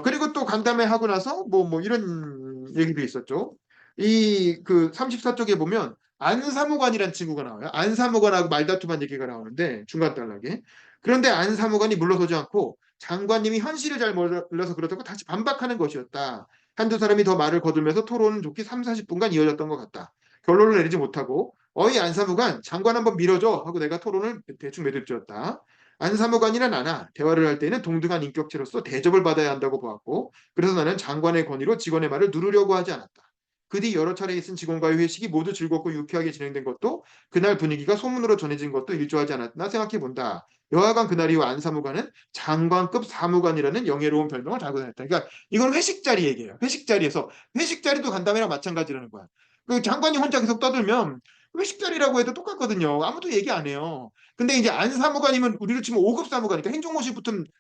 그리고 또 간담회 하고 나서 뭐 이런 얘기도 있었죠. 이 그 34쪽에 보면 안사무관이라는 친구가 나와요. 안사무관하고 말다툼한 얘기가 나오는데 중간 단락에. 그런데 안사무관이 물러서지 않고 장관님이 현실을 잘 몰라서 그렇다고 다시 반박하는 것이었다. 한두 사람이 더 말을 거들면서 토론은 좋게 3, 40분간 이어졌던 것 같다. 결론을 내리지 못하고 어이 안사무관 장관 한번 밀어줘 하고 내가 토론을 대충 매듭지었다. 안사무관이나 나나 대화를 할 때는 동등한 인격체로서 대접을 받아야 한다고 보았고 그래서 나는 장관의 권위로 직원의 말을 누르려고 하지 않았다. 그 뒤 여러 차례 있은 직원과의 회식이 모두 즐겁고 유쾌하게 진행된 것도 그날 분위기가 소문으로 전해진 것도 일조하지 않았나 생각해 본다. 여하간 그날 이후 안사무관은 장관급 사무관이라는 영예로운 별명을 달고 다녔다. 그러니까 이건 회식 자리 얘기예요. 회식 자리에서 회식 자리도 간담회랑 마찬가지라는 거야. 그 장관이 혼자 계속 떠들면 회식 자리라고 해도 똑같거든요. 아무도 얘기 안 해요. 근데 이제 안사무관이면 우리로 치면 5급 사무관이니까 행정고시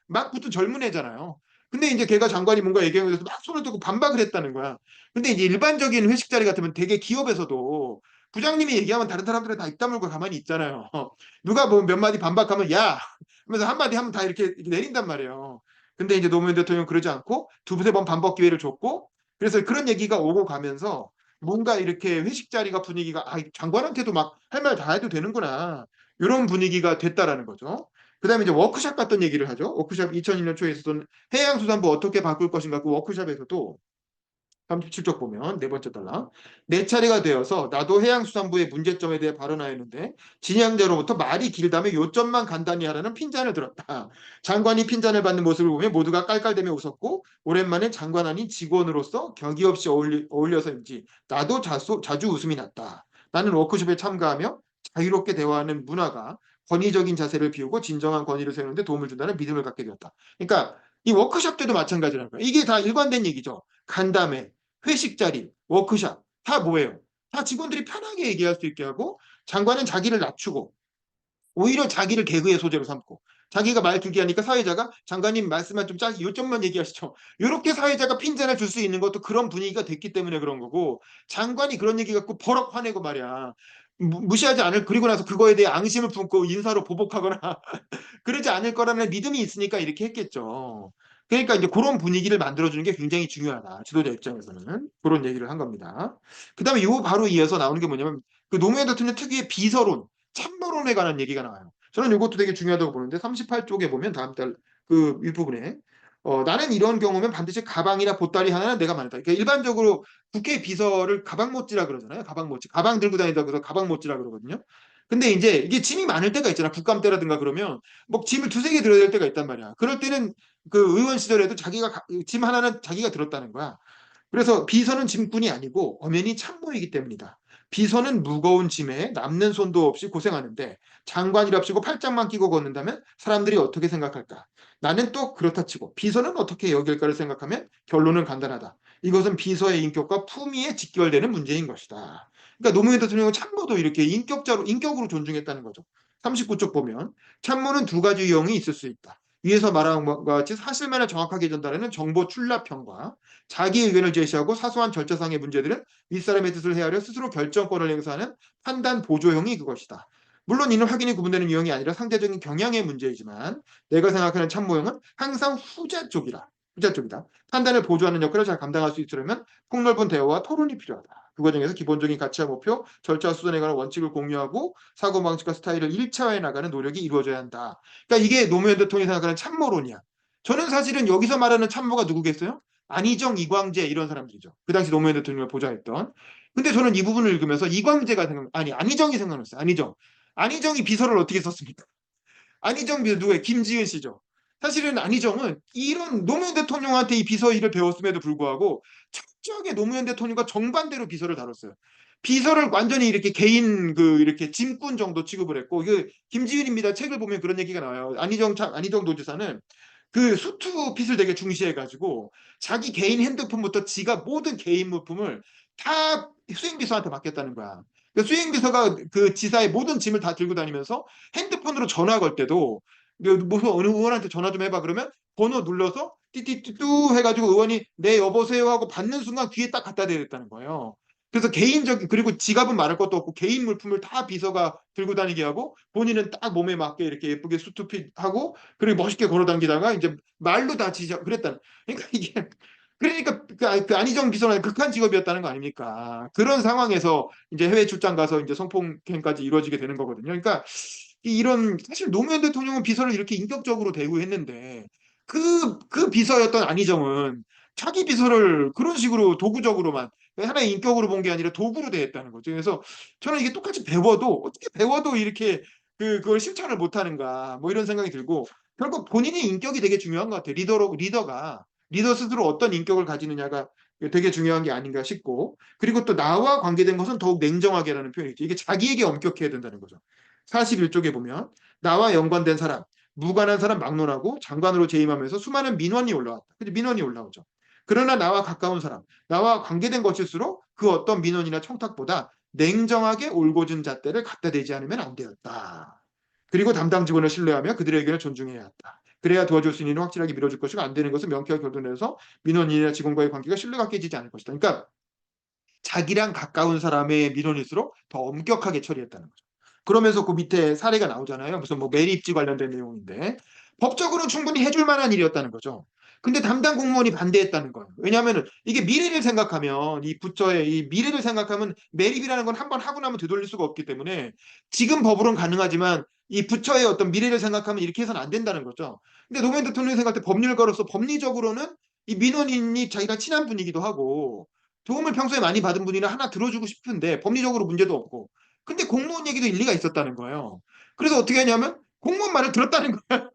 막 붙은 젊은 애잖아요. 근데 이제 걔가 장관이 뭔가 얘기하면서 막 손을 들고 반박을 했다는 거야. 근데 이제 일반적인 회식 자리 같으면 되게 기업에서도 부장님이 얘기하면 다른 사람들은 다 입 다물고 가만히 있잖아요. 누가 뭐 몇 마디 반박하면 야 하면서 한 마디 하면 다 이렇게 내린단 말이에요. 근데 이제 노무현 대통령 그러지 않고 두세 번 반박 기회를 줬고 그래서 그런 얘기가 오고 가면서 뭔가 이렇게 회식 자리가 분위기가 장관한테도 막 할 말 다 해도 되는구나. 이런 분위기가 됐다라는 거죠. 그다음에 이제 워크숍 같던 얘기를 하죠. 워크숍 2001년 초에 있었던 해양수산부 어떻게 바꿀 것인가 그 워크숍에서도 37쪽 보면 네 번째 달라. 내 차례가 되어서 나도 해양수산부의 문제점에 대해 발언하였는데 진양대로부터 말이 길다며 요점만 간단히 하라는 핀잔을 들었다. 장관이 핀잔을 받는 모습을 보며 모두가 깔깔대며 웃었고 오랜만에 장관 아닌 직원으로서 격이 없이 어울려서인지 나도 자주 웃음이 났다. 나는 워크숍에 참가하며 자유롭게 대화하는 문화가 권위적인 자세를 비우고 진정한 권위를 세우는데 도움을 준다는 믿음을 갖게 되었다. 그러니까 이 워크숍 때도 마찬가지라는 거야. 이게 다 일관된 얘기죠. 간담회, 회식 자리, 워크숍 다 뭐예요? 다 직원들이 편하게 얘기할 수 있게 하고 장관은 자기를 낮추고 오히려 자기를 개그의 소재로 삼고 자기가 말 길게 하니까 사회자가 장관님 말씀만 좀 짧게 요점만 얘기하시죠. 이렇게 사회자가 핀잔을 줄 수 있는 것도 그런 분위기가 됐기 때문에 그런 거고 장관이 그런 얘기 갖고 버럭 화내고 말이야. 무시하지 않을 그리고 나서 그거에 대해 앙심을 품고 인사로 보복하거나 그러지 않을 거라는 믿음이 있으니까 이렇게 했겠죠. 그러니까 이제 그런 분위기를 만들어주는 게 굉장히 중요하다. 지도자 입장에서는 그런 얘기를 한 겁니다. 그다음에 요 바로 이어서 나오는 게 뭐냐면 그 노무현 대통령 특유의 비서론, 참모론에 관한 얘기가 나와요. 저는 이것도 되게 중요하다고 보는데 38쪽에 보면 다음 달 그 윗부분에 나는 이런 경우면 반드시 가방이나 보따리 하나는 내가 만든다. 그러니까 일반적으로 국회 비서를 가방 못지라 그러잖아요. 가방 못지. 가방 들고 다닌다고 해서 가방 못지라 그러거든요. 근데 이제 이게 짐이 많을 때가 있잖아. 국감 때라든가 그러면 뭐 짐을 두세 개 들어야 될 때가 있단 말이야. 그럴 때는 그 의원 시절에도 자기가 짐 하나는 자기가 들었다는 거야. 그래서 비서는 짐꾼이 아니고 엄연히 참모이기 때문이다. 비서는 무거운 짐에 남는 손도 없이 고생하는데 장관이랍시고 팔짱만 끼고 걷는다면 사람들이 어떻게 생각할까? 나는 또 그렇다 치고 비서는 어떻게 여길까를 생각하면 결론은 간단하다. 이것은 비서의 인격과 품위에 직결되는 문제인 것이다. 그러니까 노무현 대통령은 참모도 이렇게 인격으로 존중했다는 거죠. 39쪽 보면 참모는 두 가지 유형이 있을 수 있다. 위에서 말한 것과 같이 사실만을 정확하게 전달하는 정보 출납형과 자기 의견을 제시하고 사소한 절차상의 문제들은 윗사람의 뜻을 헤아려 스스로 결정권을 행사하는 판단 보조형이 그것이다. 물론 이는 확연히 구분되는 유형이 아니라 상대적인 경향의 문제이지만 내가 생각하는 참모형은 항상 후자 쪽이다. 판단을 보조하는 역할을 잘 감당할 수 있으려면 폭넓은 대화와 토론이 필요하다. 그 과정에서 기본적인 가치와 목표, 절차 수단에 관한 원칙을 공유하고 사고방식과 스타일을 일차화해 나가는 노력이 이루어져야 한다. 그러니까 이게 노무현 대통령이 생각하는 참모론이야. 저는 사실은 여기서 말하는 참모가 누구겠어요? 안희정, 이광재 이런 사람들이죠. 그 당시 노무현 대통령을 보좌했던. 근데 저는 이 부분을 읽으면서 이광재가 아니 안희정이 생각났어요. 안희정. 안희정이 비서를 어떻게 썼습니까? 안희정 비서 누구예요? 김지은 씨죠. 사실은 안희정은 이런 노무현 대통령한테 이 비서 일을 배웠음에도 불구하고 철저하게 노무현 대통령과 정반대로 비서를 다뤘어요. 비서를 완전히 이렇게 개인 이렇게 짐꾼 정도 취급을 했고 그 김지은입니다. 책을 보면 그런 얘기가 나와요. 안희정 도지사는 그 수투핏을 되게 중시해가지고 자기 개인 핸드폰부터 지가 모든 개인 물품을 다 수행비서한테 맡겼다는 거야. 그 수행비서가 그 지사의 모든 짐을 다 들고 다니면서 핸드폰으로 전화 걸 때도 무슨 어느 의원한테 전화 좀 해봐 그러면 번호 눌러서 띠띠띠뚜 해가지고 의원이 네 여보세요 하고 받는 순간 귀에 딱 갖다 대랬다는 거예요. 그래서 개인적인 그리고 지갑은 말할 것도 없고 개인 물품을 다 비서가 들고 다니게 하고 본인은 딱 몸에 맞게 이렇게 예쁘게 수트핏하고 그리고 멋있게 걸어 다니다가 이제 말로 다 지적 그랬다는. 그러니까 이게 그러니까 그 안희정 비서는 극한 직업이었다는 거 아닙니까? 그런 상황에서 이제 해외 출장 가서 이제 성폭행까지 이루어지게 되는 거거든요. 그러니까 이런 사실 노무현 대통령은 비서를 이렇게 인격적으로 대우했는데 그 비서였던 안희정은 자기 비서를 그런 식으로 도구적으로만 하나의 인격으로 본 게 아니라 도구로 대했다는 거죠. 그래서 저는 이게 똑같이 배워도 어떻게 배워도 이렇게 그걸 실천을 못하는가 뭐 이런 생각이 들고 결국 본인의 인격이 되게 중요한 것 같아요. 리더가 리더 스스로 어떤 인격을 가지느냐가 되게 중요한 게 아닌가 싶고 그리고 또 나와 관계된 것은 더욱 냉정하게라는 표현이 있죠. 이게 자기에게 엄격해야 된다는 거죠. 41쪽에 보면 나와 연관된 사람, 무관한 사람 막론하고 장관으로 재임하면서 수많은 민원이 올라왔다. 민원이 올라오죠. 그러나 나와 가까운 사람, 나와 관계된 것일수록 그 어떤 민원이나 청탁보다 냉정하게 올곧은 잣대를 갖다 대지 않으면 안 되었다. 그리고 담당 직원을 신뢰하며 그들의 의견을 존중해야 한다. 그래야 도와줄 수 있는 일은 확실하게 밀어줄 것이고 안 되는 것은 명쾌하게 결론내서 민원인이나 직원과의 관계가 신뢰가 깨지지 않을 것이다. 그러니까 자기랑 가까운 사람의 민원일수록 더 엄격하게 처리했다는 거죠. 그러면서 그 밑에 사례가 나오잖아요. 무슨 뭐 매립지 관련된 내용인데 법적으로는 충분히 해줄 만한 일이었다는 거죠. 근데 담당 공무원이 반대했다는 거예요. 왜냐하면 이게 미래를 생각하면 이 부처의 이 미래를 생각하면 매립이라는 건 한 번 하고 나면 되돌릴 수가 없기 때문에 지금 법으로는 가능하지만 이 부처의 어떤 미래를 생각하면 이렇게 해서는 안 된다는 거죠. 근데 노무현 대통령이 생각할 때 법률가로서 법리적으로는 이 민원인이 자기가 친한 분이기도 하고 도움을 평소에 많이 받은 분이라 하나 들어주고 싶은데 법리적으로 문제도 없고 근데 공무원 얘기도 일리가 있었다는 거예요. 그래서 어떻게 하냐면 공무원 말을 들었다는 거예요.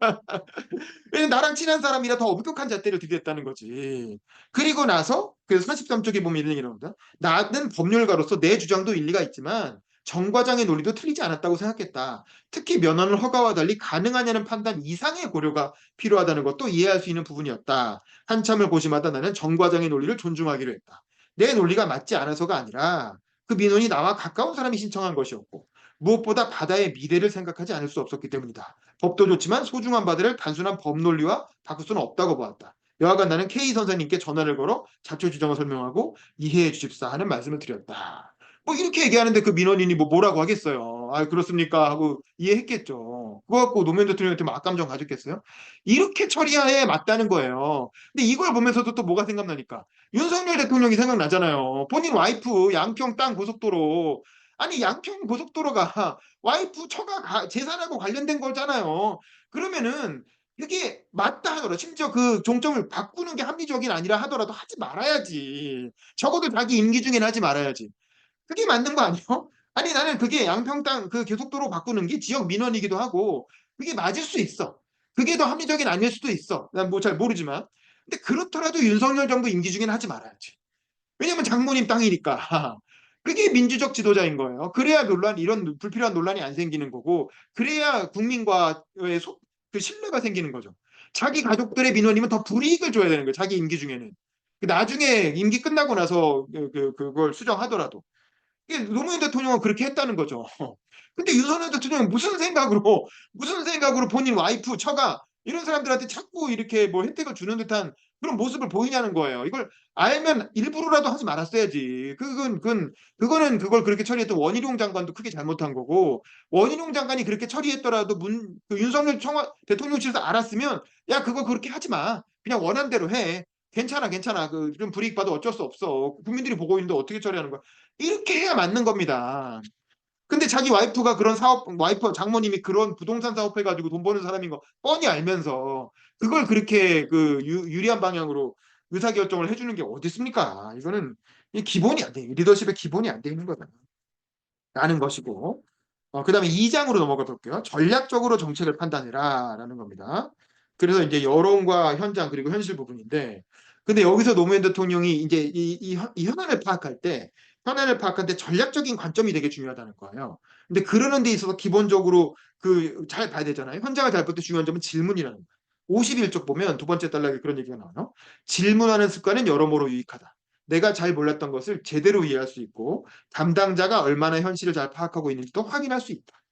왜냐면 나랑 친한 사람이라 더 엄격한 잣대를 들였다는 거지. 그리고 나서 그 43쪽에 보면 이런 얘기를 합니다. 나는 법률가로서 내 주장도 일리가 있지만 정 과장의 논리도 틀리지 않았다고 생각했다. 특히 면허는 허가와 달리 가능하냐는 판단 이상의 고려가 필요하다는 것도 이해할 수 있는 부분이었다. 한참을 고심하다 나는 정 과장의 논리를 존중하기로 했다. 내 논리가 맞지 않아서가 아니라 그 민원이 나와 가까운 사람이 신청한 것이었고 무엇보다 바다의 미래를 생각하지 않을 수 없었기 때문이다. 법도 좋지만 소중한 바다를 단순한 법 논리와 바꿀 수는 없다고 보았다. 여하간 나는 K 선생님께 전화를 걸어 자초 주장을 설명하고 이해해 주십사 하는 말씀을 드렸다. 뭐 이렇게 얘기하는데 그 민원인이 뭐라고 하겠어요. 아 그렇습니까 하고 이해했겠죠. 그거 갖고 노무현 대통령한테 막 악감정 가졌겠어요. 이렇게 처리해야 맞다는 거예요. 근데 이걸 보면서도 또 뭐가 생각나니까 윤석열 대통령이 생각나잖아요. 본인 와이프 양평 땅 고속도로 아니 양평 고속도로가 와이프 처가 재산하고 관련된 거잖아요. 그러면은 이게 맞다 하더라도 심지어 그 종점을 바꾸는 게 합리적이 아니라 하더라도 하지 말아야지. 적어도 자기 임기 중에는 하지 말아야지. 그게 맞는 거 아니에요? 아니 나는 그게 양평 땅 그 고속도로 바꾸는 게 지역 민원이기도 하고 그게 맞을 수 있어. 그게 더 합리적인 아닐 수도 있어. 난 뭐 잘 모르지만. 근데 그렇더라도 윤석열 정부 임기 중에는 하지 말아야지. 왜냐면 장모님 땅이니까. 그게 민주적 지도자인 거예요. 그래야 이런 불필요한 논란이 안 생기는 거고, 그래야 국민과의 그 신뢰가 생기는 거죠. 자기 가족들의 민원이면 더 불이익을 줘야 되는 거예요. 자기 임기 중에는. 나중에 임기 끝나고 나서 그걸 수정하더라도. 노무현 대통령은 그렇게 했다는 거죠. 근데 윤석열 대통령은 무슨 생각으로 본인 와이프, 처가 이런 사람들한테 자꾸 이렇게 뭐 혜택을 주는 듯한 그런 모습을 보이냐는 거예요. 이걸 알면 일부러라도 하지 말았어야지. 그거는 그걸 그렇게 처리했던 원희룡 장관도 크게 잘못한 거고 원희룡 장관이 그렇게 처리했더라도 그 윤석열 대통령실에서 알았으면 야 그거 그렇게 하지 마. 그냥 원한 대로 해. 괜찮아, 괜찮아. 좀 불이익 받아 어쩔 수 없어. 국민들이 보고 있는데 어떻게 처리하는 거야? 이렇게 해야 맞는 겁니다. 근데 자기 와이프가 와이프 장모님이 그런 부동산 사업해가지고 돈 버는 사람인 거 뻔히 알면서 그걸 그렇게 유리한 방향으로 의사결정을 해주는 게 어디 있습니까? 이거는 이 기본이 안 돼. 리더십의 기본이 안 돼 있는 거다. 라는 것이고, 그다음에 2장으로 넘어가 볼게요. 전략적으로 정책을 판단해라라는 겁니다. 그래서 이제 여론과 현장 그리고 현실 부분인데, 근데 여기서 노무현 대통령이 이제 이 현안을 파악할 때 전략적인 관점이 되게 중요하다는 거예요. 근데 그러는 데 있어서 기본적으로 그 잘 봐야 되잖아요. 현장을 잘 볼 때 중요한 점은 질문이라는 거예요. 51쪽 보면 두 번째 단락에 그런 얘기가 나와요. 질문하는 습관은 여러모로 유익하다. 내가 잘 몰랐던 것을 제대로 이해할 수 있고 담당자가 얼마나 현실을 잘 파악하고 있는지도 확인할 수 있다.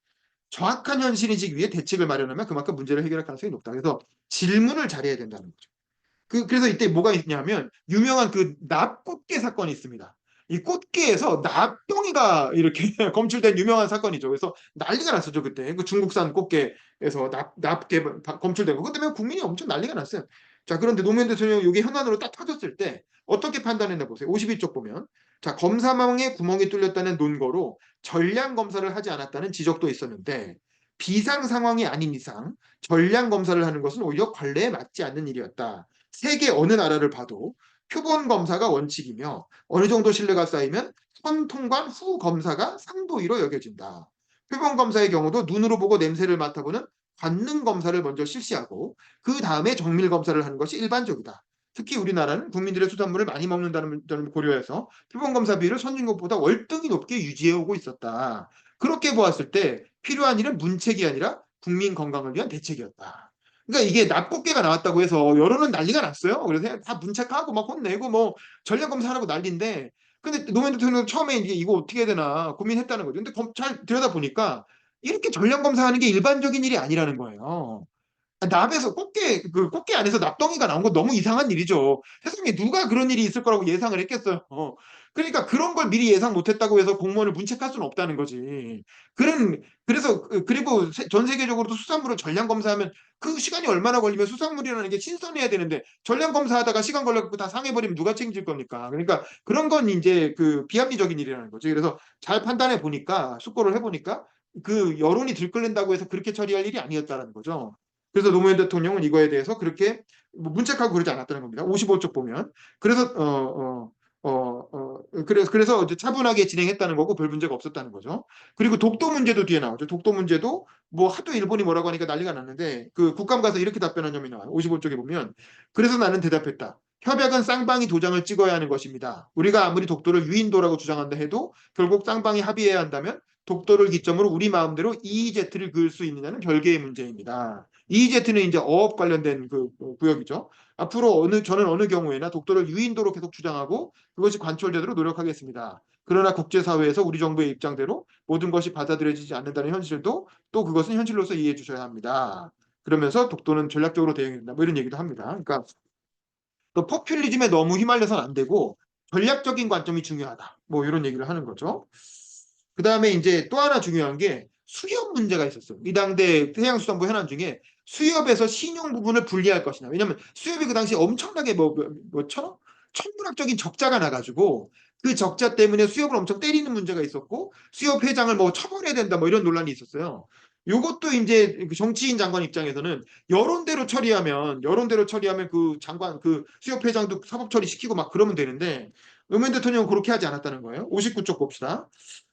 정확한 현실인식 위해 대책을 마련하면 그만큼 문제를 해결할 가능성이 높다. 그래서 질문을 잘해야 된다는 거죠. 그래서 이때 뭐가 있냐면 유명한 그 납꽃게 사건이 있습니다. 이 꽃게에서 납덩이가 이렇게 검출된 유명한 사건이죠. 그래서 난리가 났었죠 그때. 그 중국산 꽃게에서 납게 검출된 거. 그것 때문에 국민이 엄청 난리가 났어요. 자, 그런데 노무현 대통령 이게 현안으로 딱 터졌을 때 어떻게 판단했나 보세요. 52쪽 보면. 자, 검사망에 구멍이 뚫렸다는 논거로 전량 검사를 하지 않았다는 지적도 있었는데 비상 상황이 아닌 이상 전량 검사를 하는 것은 오히려 관례에 맞지 않는 일이었다. 세계 어느 나라를 봐도 표본 검사가 원칙이며 어느 정도 신뢰가 쌓이면 선 통관 후 검사가 상도위로 여겨진다. 표본 검사의 경우도 눈으로 보고 냄새를 맡아보는 관능 검사를 먼저 실시하고 그 다음에 정밀 검사를 하는 것이 일반적이다. 특히 우리나라는 국민들의 수산물을 많이 먹는다는 점을 고려해서 표본 검사 비율을 선진국보다 월등히 높게 유지해 오고 있었다. 그렇게 보았을 때 필요한 일은 문책이 아니라 국민 건강을 위한 대책이었다. 그러니까 이게 납곡계가 나왔다고 해서 여론은 난리가 났어요. 그래서 다 문책하고 막 혼내고 뭐 전략 검사하라고 난리인데, 근데 노무현 대통령 처음에 이거 어떻게 해야 되나 고민했다는 거죠. 근데 잘 들여다 보니까 이렇게 전략 검사하는 게 일반적인 일이 아니라는 거예요. 납에서 꽃게 안에서 납덩이가 나온 건 너무 이상한 일이죠. 세상에 누가 그런 일이 있을 거라고 예상을 했겠어요. 그러니까 그런 걸 미리 예상 못했다고 해서 공무원을 문책할 수는 없다는 거지. 그리고 전 세계적으로도 수산물을 전량 검사하면 그 시간이 얼마나 걸리면 수산물이라는 게 신선해야 되는데 전량 검사하다가 시간 걸려갖고 다 상해버리면 누가 책임질 겁니까? 그러니까 그런 건 이제 그 비합리적인 일이라는 거지. 그래서 잘 판단해 보니까 숙고를 해보니까 그 여론이 들끓는다고 해서 그렇게 처리할 일이 아니었다는 거죠. 그래서 노무현 대통령은 이거에 대해서 그렇게 뭐 문책하고 그러지 않았다는 겁니다. 55쪽 보면. 그래서 그래서 이제 차분하게 진행했다는 거고 별 문제가 없었다는 거죠. 그리고 독도 문제도 뒤에 나오죠. 독도 문제도 뭐 하도 일본이 뭐라고 하니까 난리가 났는데 그 국감 가서 이렇게 답변한 점이 나와요. 55쪽에 보면 그래서 나는 대답했다. 협약은 쌍방이 도장을 찍어야 하는 것입니다. 우리가 아무리 독도를 유인도라고 주장한다 해도 결국 쌍방이 합의해야 한다면 독도를 기점으로 우리 마음대로 EEZ를 그을 수 있느냐는 별개의 문제입니다. EEZ는 이제 어업 관련된 그 구역이죠. 앞으로 저는 어느 경우에나 독도를 유인도로 계속 주장하고 그것이 관철되도록 노력하겠습니다. 그러나 국제사회에서 우리 정부의 입장대로 모든 것이 받아들여지지 않는다는 현실도 또 그것은 현실로서 이해해 주셔야 합니다. 그러면서 독도는 전략적으로 대응해야 된다. 뭐 이런 얘기도 합니다. 그러니까 또 포퓰리즘에 너무 휘말려서는 안 되고 전략적인 관점이 중요하다. 뭐 이런 얘기를 하는 거죠. 그 다음에 이제 또 하나 중요한 게 수협 문제가 있었어요. 이 당대 해양수산부 현안 중에 수협에서 신용 부분을 분리할 것이냐. 왜냐하면 수협이 그 당시 엄청나게 천문학적인 적자가 나가지고 그 적자 때문에 수협을 엄청 때리는 문제가 있었고 수협 회장을 뭐 처벌해야 된다 뭐 이런 논란이 있었어요. 요것도 이제 그 정치인 장관 입장에서는 여론대로 처리하면 그 장관 그 수협 회장도 사법 처리시키고 막 그러면 되는데 노무현 대통령은 그렇게 하지 않았다는 거예요. 59쪽 봅시다.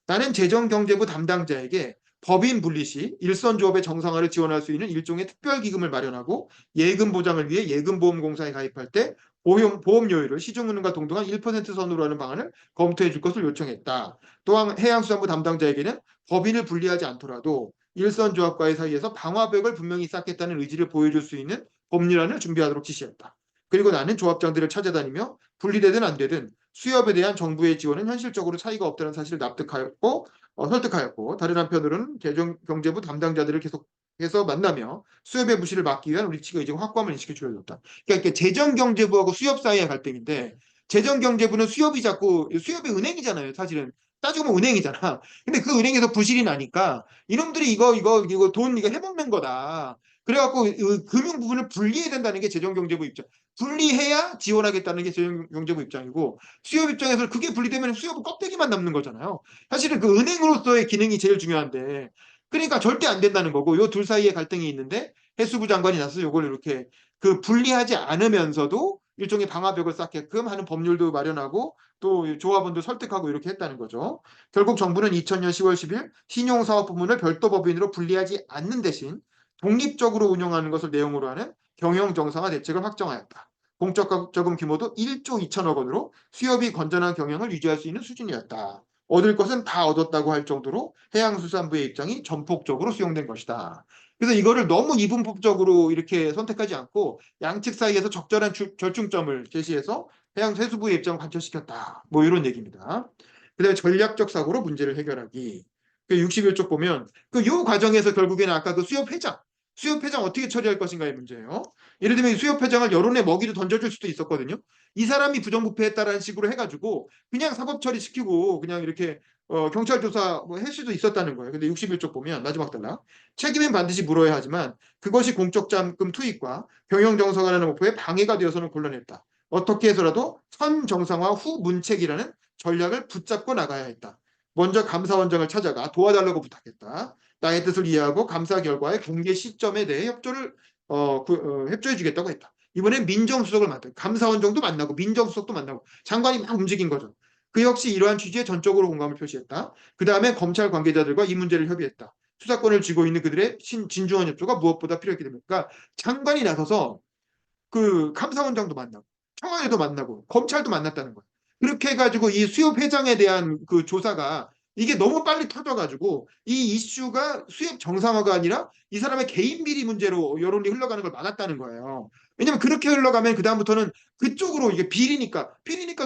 나는 재정경제부 담당자에게 법인 분리 시 일선조업의 정상화를 지원할 수 있는 일종의 특별기금을 마련하고 예금 보장을 위해 예금보험공사에 가입할 때 보험료율을 시중은행과 동등한 1% 선으로 하는 방안을 검토해 줄 것을 요청했다. 또한 해양수산부 담당자에게는 법인을 분리하지 않더라도 일선조합과의 사이에서 방화벽을 분명히 쌓겠다는 의지를 보여줄 수 있는 법률안을 준비하도록 지시했다. 그리고 나는 조합장들을 찾아다니며 분리되든 안 되든 수협에 대한 정부의 지원은 현실적으로 차이가 없다는 사실을 납득하였고 설득하였고 다른 한편으로는 재정경제부 담당자들을 계속해서 만나며 수협의 부실을 막기 위한 우리 측의 의지가 확고함을 인식해 주어졌다. 그러니까 재정경제부하고 수협 사이의 갈등인데 재정경제부는 수협이 은행이잖아요. 사실은 따지고 보면 은행이잖아. 근데 그 은행에서 부실이 나니까 이놈들이 이거 돈 이거 해먹는 거다. 그래갖고 금융 부분을 분리해야 된다는 게 재정경제부 입장. 분리해야 지원하겠다는 게 재정경제부 입장이고 수협 입장에서 그게 분리되면 수협은 껍데기만 남는 거잖아요. 사실은 그 은행으로서의 기능이 제일 중요한데 그러니까 절대 안 된다는 거고 요 둘 사이에 갈등이 있는데 해수부 장관이 나서 요걸 이렇게 그 분리하지 않으면서도 일종의 방화벽을 쌓게끔 하는 법률도 마련하고 또 조합원도 설득하고 이렇게 했다는 거죠. 결국 정부는 2000년 10월 10일 신용사업 부문을 별도 법인으로 분리하지 않는 대신 독립적으로 운영하는 것을 내용으로 하는 경영정상화 대책을 확정하였다. 공적 자금 규모도 1조 2천억 원으로 수협이 건전한 경영을 유지할 수 있는 수준이었다. 얻을 것은 다 얻었다고 할 정도로 해양수산부의 입장이 전폭적으로 수용된 것이다. 그래서 이거를 너무 이분법적으로 이렇게 선택하지 않고 양측 사이에서 적절한 절충점을 제시해서 해양세수부의 입장을 관철시켰다. 뭐 이런 얘기입니다. 그다음에 전략적 사고로 문제를 해결하기. 그 61쪽 보면 그 요 과정에서 결국에는 아까 그 수협회장 어떻게 처리할 것인가의 문제예요. 예를 들면 이 수협회장을 여론의 먹이로 던져줄 수도 있었거든요. 이 사람이 부정부패했다라는 식으로 해가지고 그냥 사법 처리시키고 그냥 이렇게 경찰 조사 뭐 할 수도 있었다는 거예요. 근데 61쪽 보면 마지막 단락 책임은 반드시 물어야 하지만 그것이 공적 자금 투입과 경영 정상화라는 목표에 방해가 되어서는 곤란했다. 어떻게 해서라도 선 정상화 후 문책이라는 전략을 붙잡고 나가야 했다. 먼저 감사원장을 찾아가 도와달라고 부탁했다. 나의 뜻을 이해하고 감사 결과의 공개 시점에 대해 협조해 주겠다고 했다. 이번엔 민정수석을 만나 감사원장도 만나고 민정수석도 만나고 장관이 막 움직인 거죠. 그 역시 이러한 취지에 전적으로 공감을 표시했다. 그 다음에 검찰 관계자들과 이 문제를 협의했다. 수사권을 쥐고 있는 그들의 진중한 협조가 무엇보다 필요했기 때문에 그러니까 장관이 나서서 그 감사원장도 만나고 청와대도 만나고 검찰도 만났다는 거예요. 그렇게 해가지고 이 수협 회장에 대한 그 조사가 이게 너무 빨리 터져가지고 이 이슈가 수협 정상화가 아니라 이 사람의 개인 비리 문제로 여론이 흘러가는 걸 막았다는 거예요. 왜냐면 그렇게 흘러가면 그다음부터는 그쪽으로 이게 비리니까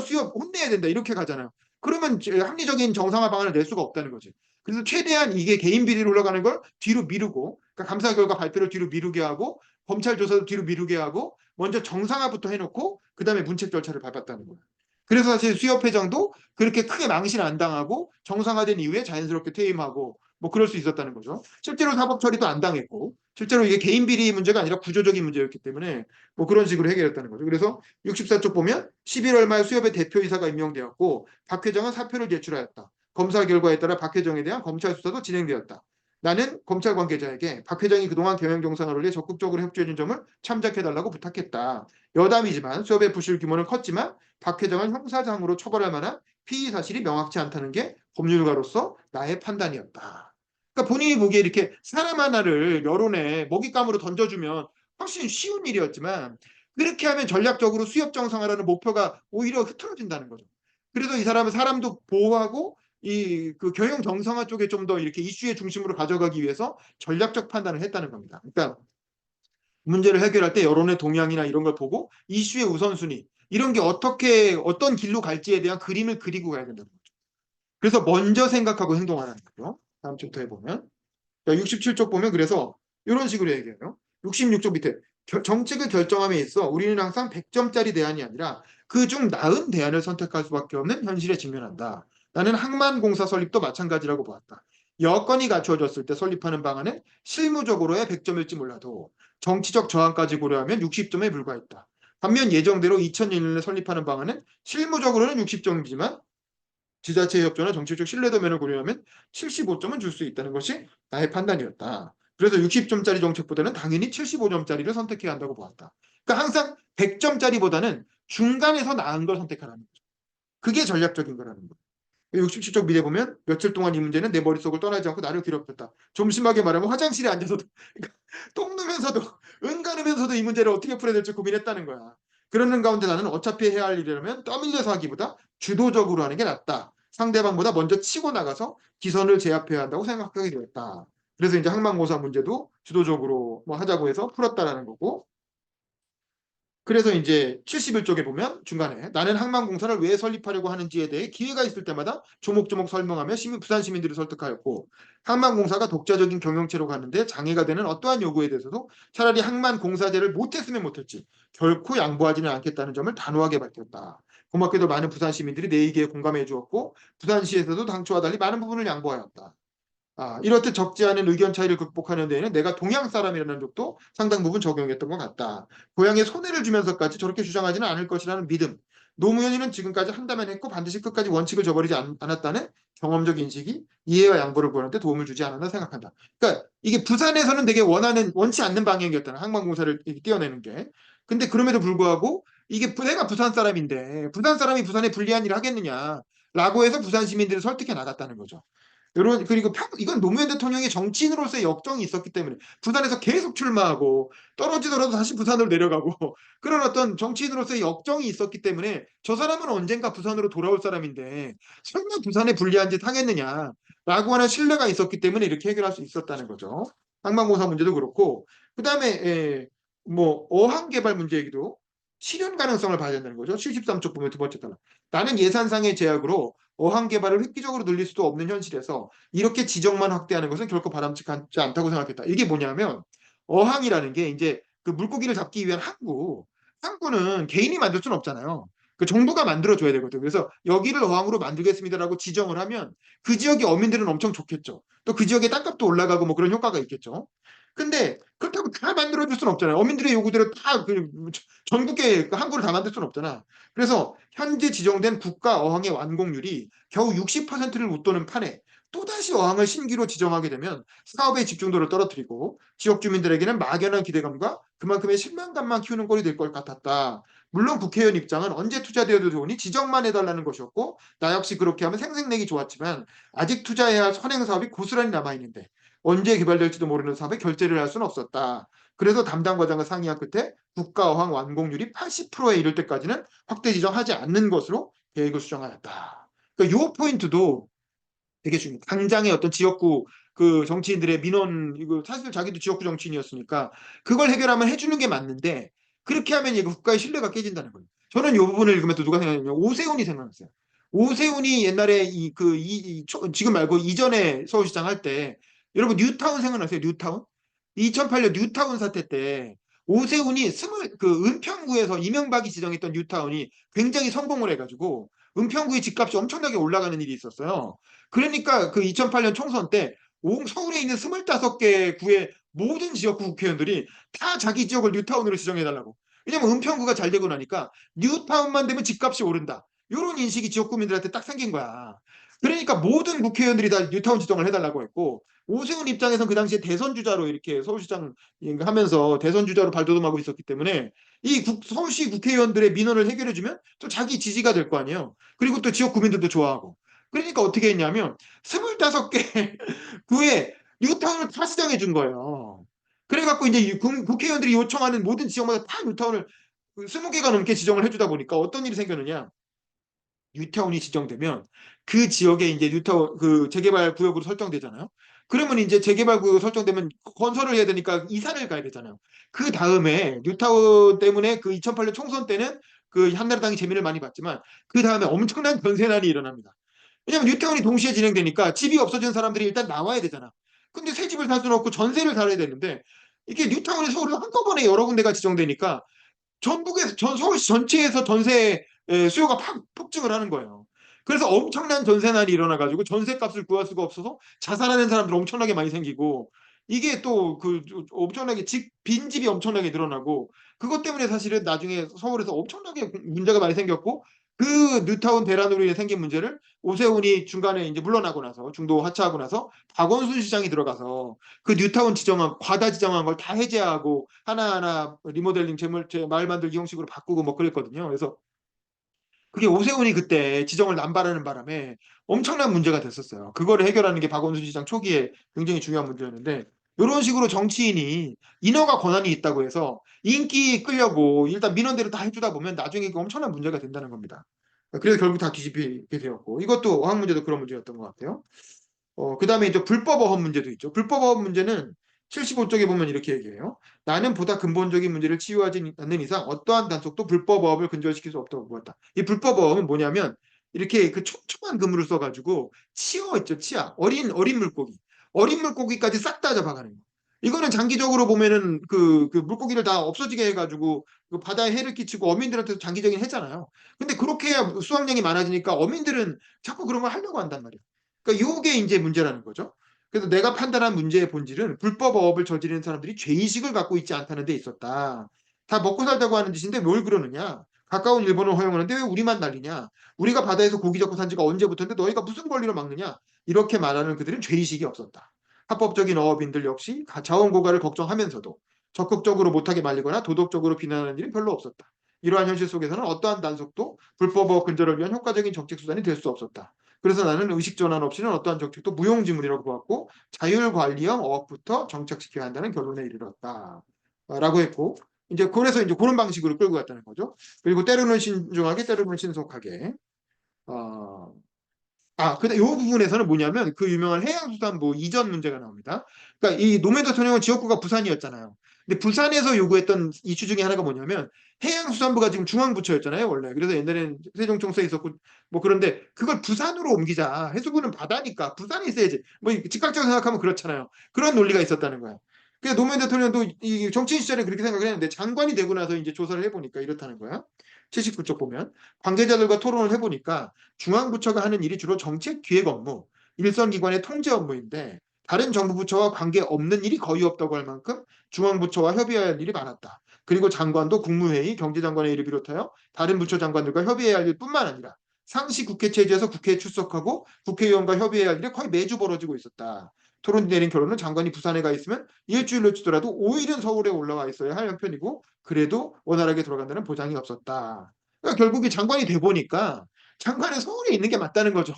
수협 혼내야 된다 이렇게 가잖아요. 그러면 합리적인 정상화 방안을 낼 수가 없다는 거지. 그래서 최대한 이게 개인 비리로 흘러가는 걸 뒤로 미루고 그러니까 감사 결과 발표를 뒤로 미루게 하고 검찰 조사도 뒤로 미루게 하고 먼저 정상화부터 해놓고 그다음에 문책 절차를 밟았다는 거예요. 그래서 사실 수협회장도 그렇게 크게 망신 안 당하고 정상화된 이후에 자연스럽게 퇴임하고 뭐 그럴 수 있었다는 거죠. 실제로 사법 처리도 안 당했고 실제로 이게 개인 비리 문제가 아니라 구조적인 문제였기 때문에 뭐 그런 식으로 해결했다는 거죠. 그래서 64쪽 보면 11월 말 수협의 대표이사가 임명되었고 박 회장은 사표를 제출하였다. 검사 결과에 따라 박 회장에 대한 검찰 수사도 진행되었다. 나는 검찰 관계자에게 박 회장이 그동안 경영 정상화를 위해 적극적으로 협조해준 점을 참작해달라고 부탁했다. 여담이지만 수협의 부실 규모는 컸지만 박 회장을 형사상으로 처벌할 만한 피의 사실이 명확치 않다는 게 법률가로서 나의 판단이었다. 그러니까 본인이 보기에 이렇게 사람 하나를 여론에 먹잇감으로 던져주면 훨씬 쉬운 일이었지만 그렇게 하면 전략적으로 수협 정상화라는 목표가 오히려 흐트러진다는 거죠. 그래서 이 사람은 사람도 보호하고 이 그 경영 정상화 쪽에 좀 더 이렇게 이슈의 중심으로 가져가기 위해서 전략적 판단을 했다는 겁니다. 그러니까 문제를 해결할 때 여론의 동향이나 이런 걸 보고 이슈의 우선순위 이런 게 어떻게 어떤 길로 갈지에 대한 그림을 그리고 가야 된다는 거죠. 그래서 먼저 생각하고 행동하라는 거죠. 다음 쪽부터 해보면 67쪽 보면 그래서 이런 식으로 얘기해요. 66쪽 밑에 정책을 결정함에 있어 우리는 항상 100점짜리 대안이 아니라 그중 나은 대안을 선택할 수밖에 없는 현실에 직면한다. 나는 항만공사 설립도 마찬가지라고 보았다. 여건이 갖추어졌을 때 설립하는 방안은 실무적으로야 100점일지 몰라도 정치적 저항까지 고려하면 60점에 불과했다. 반면 예정대로 2001년에 설립하는 방안은 실무적으로는 60점이지만 지자체 협조나 정치적 신뢰도면을 고려하면 75점은 줄 수 있다는 것이 나의 판단이었다. 그래서 60점짜리 정책보다는 당연히 75점짜리를 선택해야 한다고 보았다. 그러니까 항상 100점짜리보다는 중간에서 나은 걸 선택하라는 거죠. 그게 전략적인 거라는 거예요. 67쪽 밑에 보면 며칠 동안 이 문제는 내 머릿속을 떠나지 않고 나를 괴롭혔다. 좀 심하게 말하면 화장실에 앉아서도 그러니까 똥 누면서도 응가르면서도 이 문제를 어떻게 풀어야 될지 고민했다는 거야. 그러는 가운데 나는 어차피 해야 할 일이라면 떠밀려서 하기보다 주도적으로 하는 게 낫다. 상대방보다 먼저 치고 나가서 기선을 제압해야 한다고 생각하게 되었다. 그래서 이제 항만고사 문제도 주도적으로 뭐 하자고 해서 풀었다라는 거고 그래서 이제 71쪽에 보면 중간에 나는 항만공사를 왜 설립하려고 하는지에 대해 기회가 있을 때마다 조목조목 설명하며 부산 시민들을 설득하였고 항만공사가 독자적인 경영체로 가는데 장애가 되는 어떠한 요구에 대해서도 차라리 항만공사제를 못했으면 못했지 결코 양보하지는 않겠다는 점을 단호하게 밝혔다. 고맙게도 많은 부산 시민들이 내 얘기에 공감해 주었고 부산시에서도 당초와 달리 많은 부분을 양보하였다. 이렇듯 적지 않은 의견 차이를 극복하는 데에는 내가 동양 사람이라는 적도 상당 부분 적용했던 것 같다. 고향에 손해를 주면서까지 저렇게 주장하지는 않을 것이라는 믿음. 노무현이는 지금까지 한다면 했고 반드시 끝까지 원칙을 저버리지 않았다는 경험적 인식이 이해와 양보를 구하는 데 도움을 주지 않았나 생각한다. 그러니까 이게 부산에서는 되게 원치 않는 방향이었다는 항만공사를 띄어내는 게. 근데 그럼에도 불구하고 이게 내가 부산 사람인데 부산 사람이 부산에 불리한 일을 하겠느냐라고 해서 부산 시민들을 설득해 나갔다는 거죠. 그리고 이건 노무현 대통령의 정치인으로서의 역정이 있었기 때문에 부산에서 계속 출마하고 떨어지더라도 다시 부산으로 내려가고 그런 어떤 정치인으로서의 역정이 있었기 때문에 저 사람은 언젠가 부산으로 돌아올 사람인데 설마 부산에 불리한 짓 하겠느냐라고 하는 신뢰가 있었기 때문에 이렇게 해결할 수 있었다는 거죠. 항만고사 문제도 그렇고 그다음에 뭐 어항 개발 문제 얘기도 실현 가능성을 봐야 된다는 거죠. 73쪽 보면 두 번째 단락. 나는 예산상의 제약으로 어항 개발을 획기적으로 늘릴 수도 없는 현실에서 이렇게 지정만 확대하는 것은 결코 바람직하지 않다고 생각했다. 이게 뭐냐면 어항이라는 게 이제 그 물고기를 잡기 위한 항구는 개인이 만들 수는 없잖아요. 그 정부가 만들어줘야 되거든. 그래서 여기를 어항으로 만들겠습니다라고 지정을 하면 그 지역의 어민들은 엄청 좋겠죠. 또 그 지역의 땅값도 올라가고 뭐 그런 효과가 있겠죠. 근데 그렇다고 다 만들어줄 수는 없잖아요. 어민들의 요구대로 다 전국에 그 항구를 다 만들 수는 없잖아. 그래서 현재 지정된 국가 어항의 완공률이 겨우 60%를 웃도는 판에 또다시 어항을 신규로 지정하게 되면 사업의 집중도를 떨어뜨리고 지역 주민들에게는 막연한 기대감과 그만큼의 실망감만 키우는 꼴이 될 것 같았다. 물론 국회의원 입장은 언제 투자되어도 좋으니 지정만 해달라는 것이었고 나 역시 그렇게 하면 생색내기 좋았지만 아직 투자해야 할 선행 사업이 고스란히 남아있는데 언제 개발될지도 모르는 사업에 결재를 할 수는 없었다. 그래서 담당 과장과 상의한 끝에 국가 어항 완공률이 80%에 이를 때까지는 확대 지정하지 않는 것으로 계획을 수정하였다. 그러니까 요 포인트도 되게 중요해요. 당장의 어떤 지역구 그 정치인들의 민원 이거 사실 자기도 지역구 정치인이었으니까 그걸 해결하면 해주는 게 맞는데 그렇게 하면 이거 국가의 신뢰가 깨진다는 거예요. 저는 이 부분을 읽으면서 누가 생각했냐면 오세훈이 생각났어요. 오세훈이 옛날에 지금 말고 이전에 서울시장 할 때 여러분 뉴타운 생각나세요? 뉴타운? 2008년 뉴타운 사태 때 오세훈이 그 은평구에서 이명박이 지정했던 뉴타운이 굉장히 성공을 해가지고 은평구의 집값이 엄청나게 올라가는 일이 있었어요. 그러니까 그 2008년 총선 때 서울에 있는 25개 구의 모든 지역구 국회의원들이 다 자기 지역을 뉴타운으로 지정해달라고. 왜냐면 은평구가 잘 되고 나니까 뉴타운만 되면 집값이 오른다. 이런 인식이 지역구민들한테 딱 생긴 거야. 그러니까 모든 국회의원들이 다 뉴타운 지정을 해달라고 했고 오세훈 입장에서는 그 당시에 대선 주자로 이렇게 서울시장 하면서 대선 주자로 발돋움하고 있었기 때문에 서울시 국회의원들의 민원을 해결해주면 또 자기 지지가 될 거 아니에요. 그리고 또 지역 구민들도 좋아하고. 그러니까 어떻게 했냐면 25개 구에 뉴타운을 다 지정해 준 거예요. 그래갖고 이제 국회의원들이 요청하는 모든 지역마다 다 뉴타운을 20개가 넘게 지정을 해주다 보니까 어떤 일이 생겼느냐. 뉴타운이 지정되면 그 지역에 이제 뉴타운 그 재개발 구역으로 설정되잖아요. 그러면 이제 재개발 구역으로 설정되면 건설을 해야 되니까 이사를 가야 되잖아요. 그 다음에 뉴타운 때문에 그 2008년 총선 때는 그 한나라당이 재미를 많이 봤지만 그 다음에 엄청난 전세난이 일어납니다. 왜냐면 뉴타운이 동시에 진행되니까 집이 없어진 사람들이 일단 나와야 되잖아. 근데 새 집을 살 수는 없고 전세를 살아야 되는데 이게 뉴타운이 서울로 한꺼번에 여러 군데가 지정되니까 서울시 전체에서 전세 수요가 폭증을 하는 거예요. 그래서 엄청난 전세난이 일어나가지고 전세값을 구할 수가 없어서 자살하는 사람들 엄청나게 많이 생기고 이게 또 그 엄청나게 빈집이 엄청나게 늘어나고 그것 때문에 사실은 나중에 서울에서 엄청나게 문제가 많이 생겼고 그 뉴타운 대란으로 인해 생긴 문제를 오세훈이 중간에 이제 물러나고 나서 중도 하차하고 나서 박원순 시장이 들어가서 그 뉴타운 과다 지정한 걸 다 해제하고 하나하나 리모델링 마을 만들기 형식으로 바꾸고 뭐 그랬거든요. 그래서 그게 오세훈이 그때 지정을 남발하는 바람에 엄청난 문제가 됐었어요. 그거를 해결하는 게 박원순 시장 초기에 굉장히 중요한 문제였는데 이런 식으로 정치인이 인허가 권한이 있다고 해서 인기 끌려고 일단 민원대로 다 해주다 보면 나중에 엄청난 문제가 된다는 겁니다. 그래서 결국 다 뒤집히게 되었고 이것도 어학 문제도 그런 문제였던 것 같아요. 그다음에 이제 불법 어업 문제도 있죠. 불법 어업 문제는 75쪽에 보면 이렇게 얘기해요. 나는 보다 근본적인 문제를 치유하지 않는 이상 어떠한 단속도 불법 어업을 근절시킬 수 없다고 보았다. 이 불법 어업은 뭐냐면 이렇게 그 촘촘한 그물을 써가지고 치어 있죠, 치아. 어린 물고기. 어린 물고기까지 싹 다 잡아가는 거. 이거는 장기적으로 보면은 그 물고기를 다 없어지게 해가지고 그 바다에 해를 끼치고 어민들한테도 장기적인 해잖아요. 근데 그렇게 해야 수확량이 많아지니까 어민들은 자꾸 그런 걸 하려고 한단 말이에요. 그러니까 이게 이제 문제라는 거죠. 그래서 내가 판단한 문제의 본질은 불법 어업을 저지르는 사람들이 죄의식을 갖고 있지 않다는 데 있었다. 다 먹고 살자고 하는 짓인데 뭘 그러느냐. 가까운 일본을 허용하는데 왜 우리만 난리냐. 우리가 바다에서 고기 잡고 산 지가 언제부터인데 너희가 무슨 권리로 막느냐. 이렇게 말하는 그들은 죄의식이 없었다. 합법적인 어업인들 역시 자원 고갈을 걱정하면서도 적극적으로 못하게 말리거나 도덕적으로 비난하는 일은 별로 없었다. 이러한 현실 속에서는 어떠한 단속도 불법어 근절을 위한 효과적인 정책 수단이 될 수 없었다. 그래서 나는 의식 전환 없이는 어떠한 정책도 무용지물이라고 보았고 자율관리형 어업부터 정착시켜야 한다는 결론에 이르렀다. 라고 했고 이제 그래서 이제 그런 방식으로 끌고 갔다는 거죠. 그리고 때로는 신중하게 때로는 신속하게 어, 근데 이 부분에서는 뭐냐면 그 유명한 해양수산부 이전 문제가 나옵니다. 그러니까 이 노무현 대통령은 지역구가 부산이었잖아요. 근데 부산에서 요구했던 이슈 중에 하나가 뭐냐면 해양수산부가 지금 중앙부처였잖아요, 원래. 그래서 옛날에는 세종청사에 있었고 뭐 그런데 그걸 부산으로 옮기자. 해수부는 바다니까 부산에 있어야지. 뭐 즉각적으로 생각하면 그렇잖아요. 그런 논리가 있었다는 거예요. 그래서 노무현 대통령도 이 정치인 시절에 그렇게 생각을 했는데 장관이 되고 나서 이제 조사를 해보니까 이렇다는 거야. 79쪽 보면 관계자들과 토론을 해보니까 중앙부처가 하는 일이 주로 정책 기획 업무, 일선 기관의 통제 업무인데 다른 정부 부처와 관계 없는 일이 거의 없다고 할 만큼 중앙부처와 협의해야 할 일이 많았다. 그리고 장관도 국무회의, 경제장관의 일을 비롯하여 다른 부처 장관들과 협의해야 할 일뿐만 아니라 상시 국회 체제에서 국회에 출석하고 국회의원과 협의해야 할 일이 거의 매주 벌어지고 있었다. 토론 내린 결론은 장관이 부산에 가 있으면 일주일로 치더라도 5일은 서울에 올라와 있어야 할 형편이고 그래도 원활하게 돌아간다는 보장이 없었다. 그러니까 결국에 장관이 돼 보니까 장관은 서울에 있는 게 맞다는 거죠.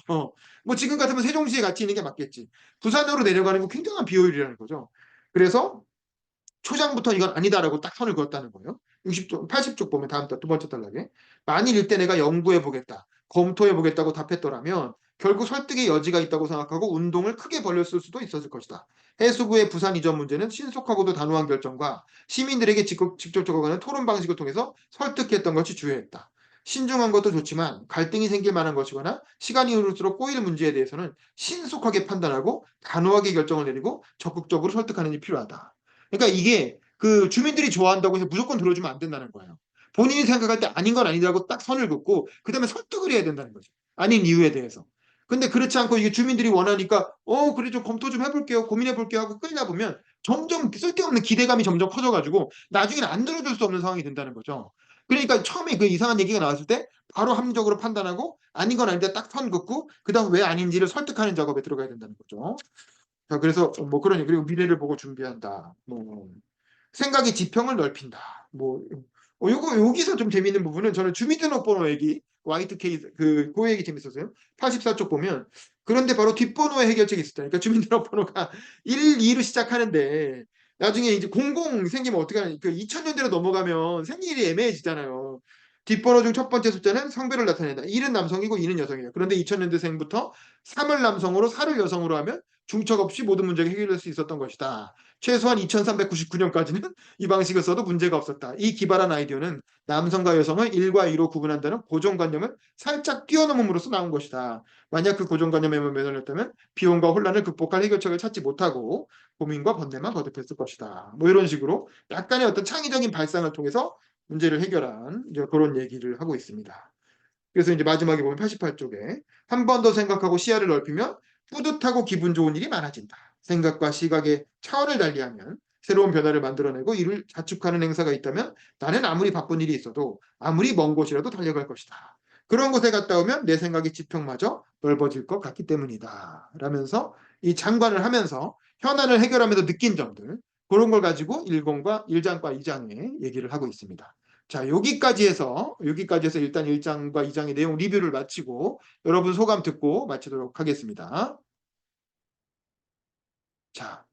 뭐 지금 같으면 세종시에 같이 있는 게 맞겠지. 부산으로 내려가는 건 굉장한 비효율이라는 거죠. 그래서 초장부터 이건 아니다라고 딱 선을 그었다는 거예요. 60쪽, 80쪽 보면 다음 달 두 번째 단락에 만일 이때 내가 연구해 보겠다, 검토해 보겠다고 답했더라면 결국 설득의 여지가 있다고 생각하고 운동을 크게 벌였을 수도 있었을 것이다. 해수부의 부산 이전 문제는 신속하고도 단호한 결정과 시민들에게 직접적으로 가는 토론 방식을 통해서 설득했던 것이 주요했다. 신중한 것도 좋지만 갈등이 생길 만한 것이거나 시간이 흐를수록 꼬일 문제에 대해서는 신속하게 판단하고 단호하게 결정을 내리고 적극적으로 설득하는 일이 필요하다. 그러니까 이게 그 주민들이 좋아한다고 해서 무조건 들어주면 안 된다는 거예요. 본인이 생각할 때 아닌 건 아니라고 딱 선을 긋고 그다음에 설득을 해야 된다는 거죠. 아닌 이유에 대해서. 근데 그렇지 않고 이게 주민들이 원하니까 그래 좀 검토 좀 해볼게요. 고민해 볼게요 하고 끌다 보면 점점 쓸데없는 기대감이 점점 커져가지고 나중에는 안 들어줄 수 없는 상황이 된다는 거죠. 그러니까 처음에 그 이상한 얘기가 나왔을 때 바로 합리적으로 판단하고 아닌 건 아닌데 딱 선 긋고 그다음 왜 아닌지를 설득하는 작업에 들어가야 된다는 거죠. 자, 그래서 뭐 그러니 그리고 미래를 보고 준비한다. 뭐 생각의 지평을 넓힌다. 뭐 요거 여기서 좀 재밌는 부분은 저는 주민등록번호 얘기 Y2K 그 얘기 재밌었어요. 84쪽 보면 그런데 바로 뒷번호의 해결책이 있었다. 그러니까 주민등록번호가 1, 2로 시작하는데 나중에 이제 00 생기면 어떻게 하냐. 그 2000년대로 넘어가면 생긴 일이 애매해지잖아요. 뒷번호 중 첫 번째 숫자는 성별을 나타낸다. 1은 남성이고 2는 여성이에요. 그런데 2000년대생부터 3을 남성으로 4를 여성으로 하면 중첩 없이 모든 문제가 해결될 수 있었던 것이다. 최소한 2399년까지는 이 방식을 써도 문제가 없었다. 이 기발한 아이디어는 남성과 여성을 1과 2로 구분한다는 고정관념을 살짝 뛰어넘음으로써 나온 것이다. 만약 그 고정관념에만 매달렸다면 비용과 혼란을 극복할 해결책을 찾지 못하고 고민과 번뇌만 거듭했을 것이다. 뭐 이런 식으로 약간의 어떤 창의적인 발상을 통해서 문제를 해결한 이제 그런 얘기를 하고 있습니다. 그래서 이제 마지막에 보면 88쪽에 한 번 더 생각하고 시야를 넓히면 뿌듯하고 기분 좋은 일이 많아진다. 생각과 시각의 차원을 달리하면 새로운 변화를 만들어내고 이를 자축하는 행사가 있다면 나는 아무리 바쁜 일이 있어도 아무리 먼 곳이라도 달려갈 것이다. 그런 곳에 갔다 오면 내 생각의 지평마저 넓어질 것 같기 때문이다. 라면서 이 장관을 하면서 현안을 해결하면서 느낀 점들 그런 걸 가지고 1권과 1장과 2장에 얘기를 하고 있습니다. 자, 여기까지 해서 일단 1장과 2장의 내용 리뷰를 마치고 여러분 소감 듣고 마치도록 하겠습니다. 자,